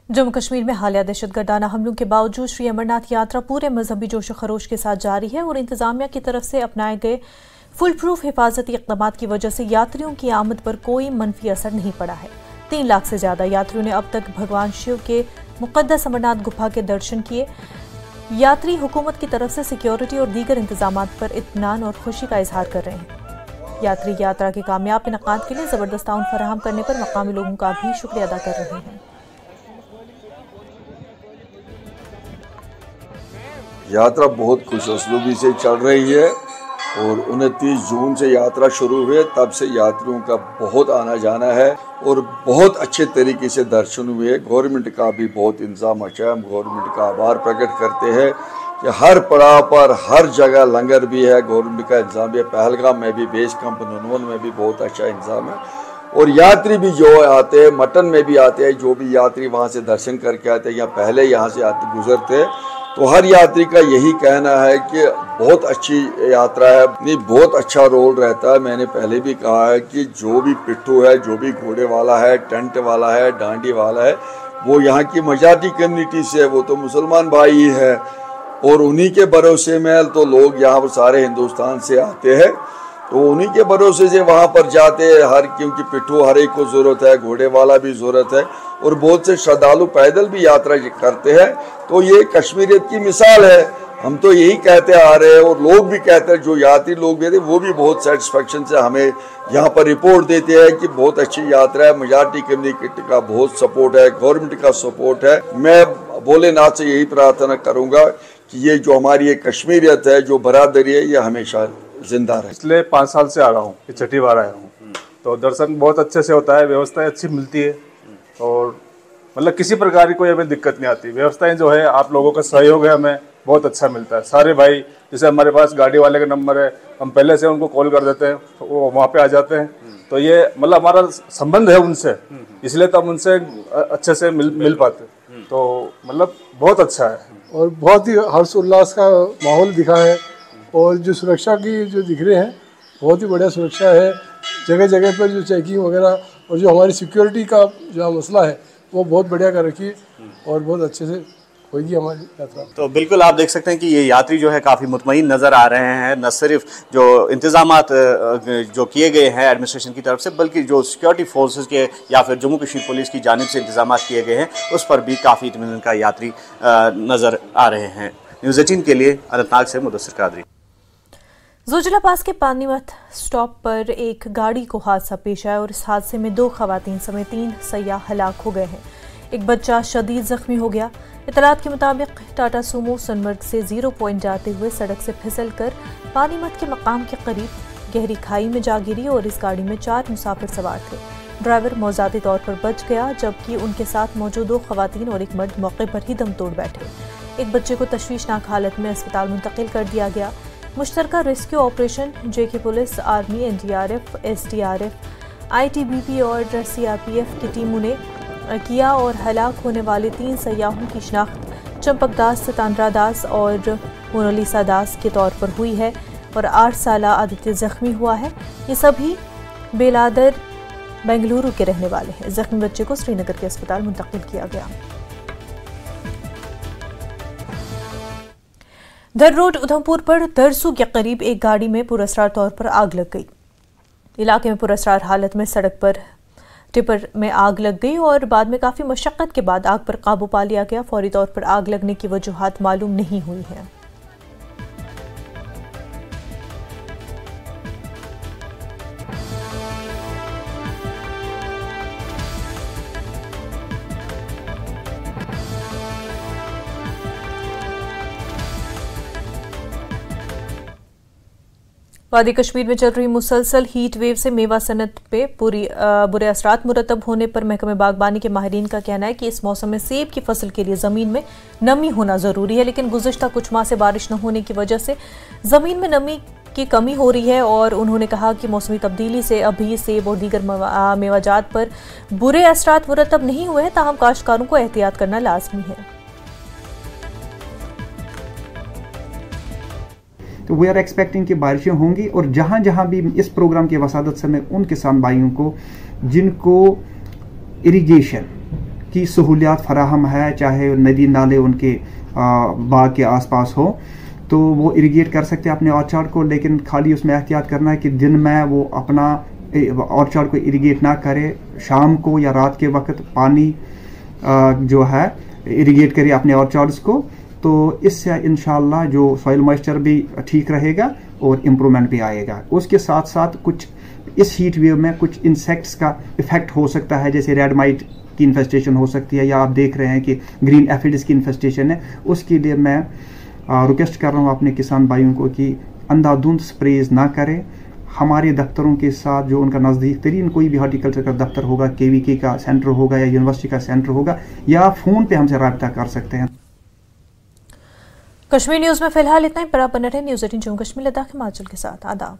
जम्मू कश्मीर में हालिया दहशतगर्दाना हमलों के बावजूद श्री अमरनाथ यात्रा पूरे मजहबी जोश खरोश के साथ जारी है और इंतजामिया की तरफ से अपनाए गए फुल प्रूफ हिफाजती इक़दाम की वजह से यात्रियों की आमद पर कोई मनफी असर नहीं पड़ा है। 3 लाख से ज्यादा यात्रियों ने अब तक भगवान शिव के मुक़द्दस अमरनाथ गुफा के दर्शन किए। यात्री हुकूमत की तरफ से सिक्योरिटी और दीगर इंतजाम पर इत्मीनान और खुशी का इजहार कर रहे हैं। यात्री यात्रा के कामयाब इनकाद के लिए जबरदस्त ताउन फराहम करने पर मकामी लोगों का भी शुक्रिया अदा कर रहे हैं। यात्रा बहुत खुशअस्लूबी से चल रही है और 29 जून से यात्रा शुरू हुई, तब से यात्रियों का बहुत आना जाना है और बहुत अच्छे तरीके से दर्शन हुए। गवर्नमेंट का भी बहुत इंतजाम अच्छा है। हम गवर्नमेंट का आभार प्रकट करते हैं कि हर पड़ाव पर हर जगह लंगर भी है। गवर्नमेंट का इंतजाम है। पहलगाम में भी, बेस कैंप नूनवन में भी बहुत अच्छा इंतजाम है और यात्री भी जो आते हैं, मटन में भी आते हैं, जो भी यात्री वहाँ से दर्शन करके आते हैं या पहले यहाँ से आते गुजरते, तो हर यात्री का यही कहना है कि बहुत अच्छी यात्रा है। नहीं, बहुत अच्छा रोल रहता है। मैंने पहले भी कहा है कि जो भी पिट्ठू है, जो भी घोड़े वाला है, टेंट वाला है, डांडी वाला है, वो यहाँ की मजाती कम्युनिटी से है, वो तो मुसलमान भाई ही है और उन्हीं के भरोसे में तो लोग यहाँ पर सारे हिंदुस्तान से आते हैं, तो उन्हीं के भरोसे से वहाँ पर जाते हैं। हर क्योंकि पिट्ठू हर एक को ज़रूरत है, घोड़े वाला भी ज़रूरत है और बहुत से श्रद्धालु पैदल भी यात्रा करते हैं। तो ये कश्मीरियत की मिसाल है। हम तो यही कहते आ रहे हैं और लोग भी कहते हैं, जो यात्री लोग भी थे वो भी बहुत सेटिस्फेक्शन से हमें यहाँ पर रिपोर्ट देते हैं कि बहुत अच्छी यात्रा है। मेजॉरिटी कम्युनिटी का बहुत सपोर्ट है, गवर्नमेंट का सपोर्ट है। मैं भोलेनाथ से यही प्रार्थना करूँगा कि ये जो हमारी ये कश्मीरियत है, जो बरादरी है, ये हमेशा जिंदा रहे। पिछले 5 साल से आ रहा हूँ, ये 6ठी बार आया हूँ, तो दर्शन बहुत अच्छे से होता है, व्यवस्था अच्छी मिलती है और मतलब किसी प्रकार की कोई हमें दिक्कत नहीं आती। व्यवस्थाएं जो है, आप लोगों का सहयोग है, हमें बहुत अच्छा मिलता है। सारे भाई, जैसे हमारे पास गाड़ी वाले का नंबर है, हम पहले से उनको कॉल कर देते हैं, वो वहाँ पे आ जाते हैं। तो ये मतलब हमारा संबंध है उनसे, इसलिए तो हम उनसे अच्छे से मिल पाते। तो मतलब बहुत अच्छा है और बहुत ही हर्षोल्लास का माहौल दिखा है। और जो सुरक्षा की जो दिख रहे हैं, बहुत ही बढ़िया सुरक्षा है। जगह जगह पर जो चेकिंग वगैरह और जो हमारी सिक्योरिटी का जो मसला है वो बहुत बढ़िया कर रखी है और बहुत अच्छे से होगी हमारी यात्रा। तो बिल्कुल आप देख सकते हैं कि ये यात्री जो है काफ़ी मुतमईन नज़र आ रहे हैं। न सिर्फ जो इंतजामात जो किए गए हैं एडमिनिस्ट्रेशन की तरफ से, बल्कि जो सिक्योरिटी फोर्सेस के या फिर जम्मू कश्मीर पुलिस की जानिब से इंतजामात किए गए हैं, उस पर भी काफ़ी इत्मीनान का यात्री नज़र आ रहे हैं। न्यूज़ 18 के लिए अनंतनाग से मुदस्सिर कादरी। जोजिला पास के पानीमत स्टॉप पर एक गाड़ी को हादसा पेश आया और इस हादसे में 2 खवातीन समेत 3 सयाह हलाक हो गए हैं। एक बच्चा शदीद जख्मी हो गया। इतलात के मुताबिक टाटा सूमो सोनमर्ग से 0 पॉइंट जाते हुए सड़क से फिसलकर पानीमत के मकाम के करीब गहरी खाई में जा गिरी और इस गाड़ी में 4 मुसाफिर सवार थे। ड्राइवर मौजाती तौर पर बच गया, जबकि उनके साथ मौजूद 2 खवातीन और एक मर्द मौके पर ही दम तोड़ बैठे। एक बच्चे को तशवीशनाक हालत में अस्पताल मुंतकिल कर दिया गया। मुश्तरका rescue operation JK police, army, NDRF, SDRF, ITBP और सीआरपीएफ की टीमों ने किया और हलाक होने वाले 3 सयाहों की शिनाख्त चंपक दास, तांद्रा दास और मोनालिसा दास के तौर पर हुई है और 8 साला आदित्य जख्मी हुआ है। ये सभी बेलादर बेंगलुरु के रहने वाले हैं। जख्मी बच्चे को श्रीनगर के अस्पताल मुंतकिल किया गया। दर रोड उधमपुर पर दरसू के करीब एक गाड़ी में पुरअसरार तौर पर आग लग गई। इलाके में पुरअसरार हालत में सड़क पर टिपर में आग लग गई और बाद में काफी मशक्कत के बाद आग पर काबू पा लिया गया। फौरी तौर पर आग लगने की वजूहात मालूम नहीं हुई है। वादी कश्मीर में चल रही मुसलसल हीट वेव से मेवा सनत पे बुरे असरात मुरतब होने पर महकमे बागबानी के माहिरीन का कहना है कि इस मौसम में सेब की फसल के लिए जमीन में नमी होना जरूरी है, लेकिन गुज़िश्ता कुछ माह से बारिश न होने की वजह से जमीन में नमी की कमी हो रही है। और उन्होंने कहा कि मौसमी तब्दीली से अभी सेब और दीगर मेवाजात पर बुरे असरात मुरतब नहीं हुए हैं, ताहम काश्तकारों को एहतियात करना लाजमी है। तो वी आर एक्सपेक्टिंग कि बारिशें होंगी और जहाँ जहाँ भी इस प्रोग्राम की वसादत से मैं उन किसान भाइयों को जिनको इरिगेशन की सहूलियात फराहम है, चाहे नदी नाले उनके बाग के आसपास हो, तो वो इरिगेट कर सकते हैं अपने ऑर्चार्ड को, लेकिन खाली उसमें एहतियात करना है कि दिन में वो अपना ऑर्चार्ड को इरिगेट ना करे, शाम को या रात के वक्त पानी जो है इरिगेट करे अपने ऑर्चार्ड्स को। तो इससे इंशाल्लाह जो सॉइल मॉइस्चर भी ठीक रहेगा और इम्प्रूवमेंट भी आएगा। उसके साथ साथ कुछ इस हीट वेव में कुछ इंसेक्ट्स का इफेक्ट हो सकता है, जैसे रेड माइट की इन्फेस्टेशन हो सकती है, या आप देख रहे हैं कि ग्रीन एफिड्स की इन्फेस्टेशन है। उसके लिए मैं रिक्वेस्ट कर रहा हूँ अपने किसान भाइयों को कि अंधाधुंध स्प्रेज ना करें। हमारे दफ्तरों के साथ जो उनका नज़दीक तरीन कोई भी हॉर्टिकल्चर का दफ्तर होगा, KVK का सेंटर होगा या यूनिवर्सिटी का सेंटर होगा, या फ़ोन पर हमसे रब्ता कर सकते हैं। कश्मीर न्यूज में फिलहाल इतना ही। पर आप बने रहे न्यूज़ 18 जम्मू कश्मीर लद्दाख हिमाचल के साथ। आदाब।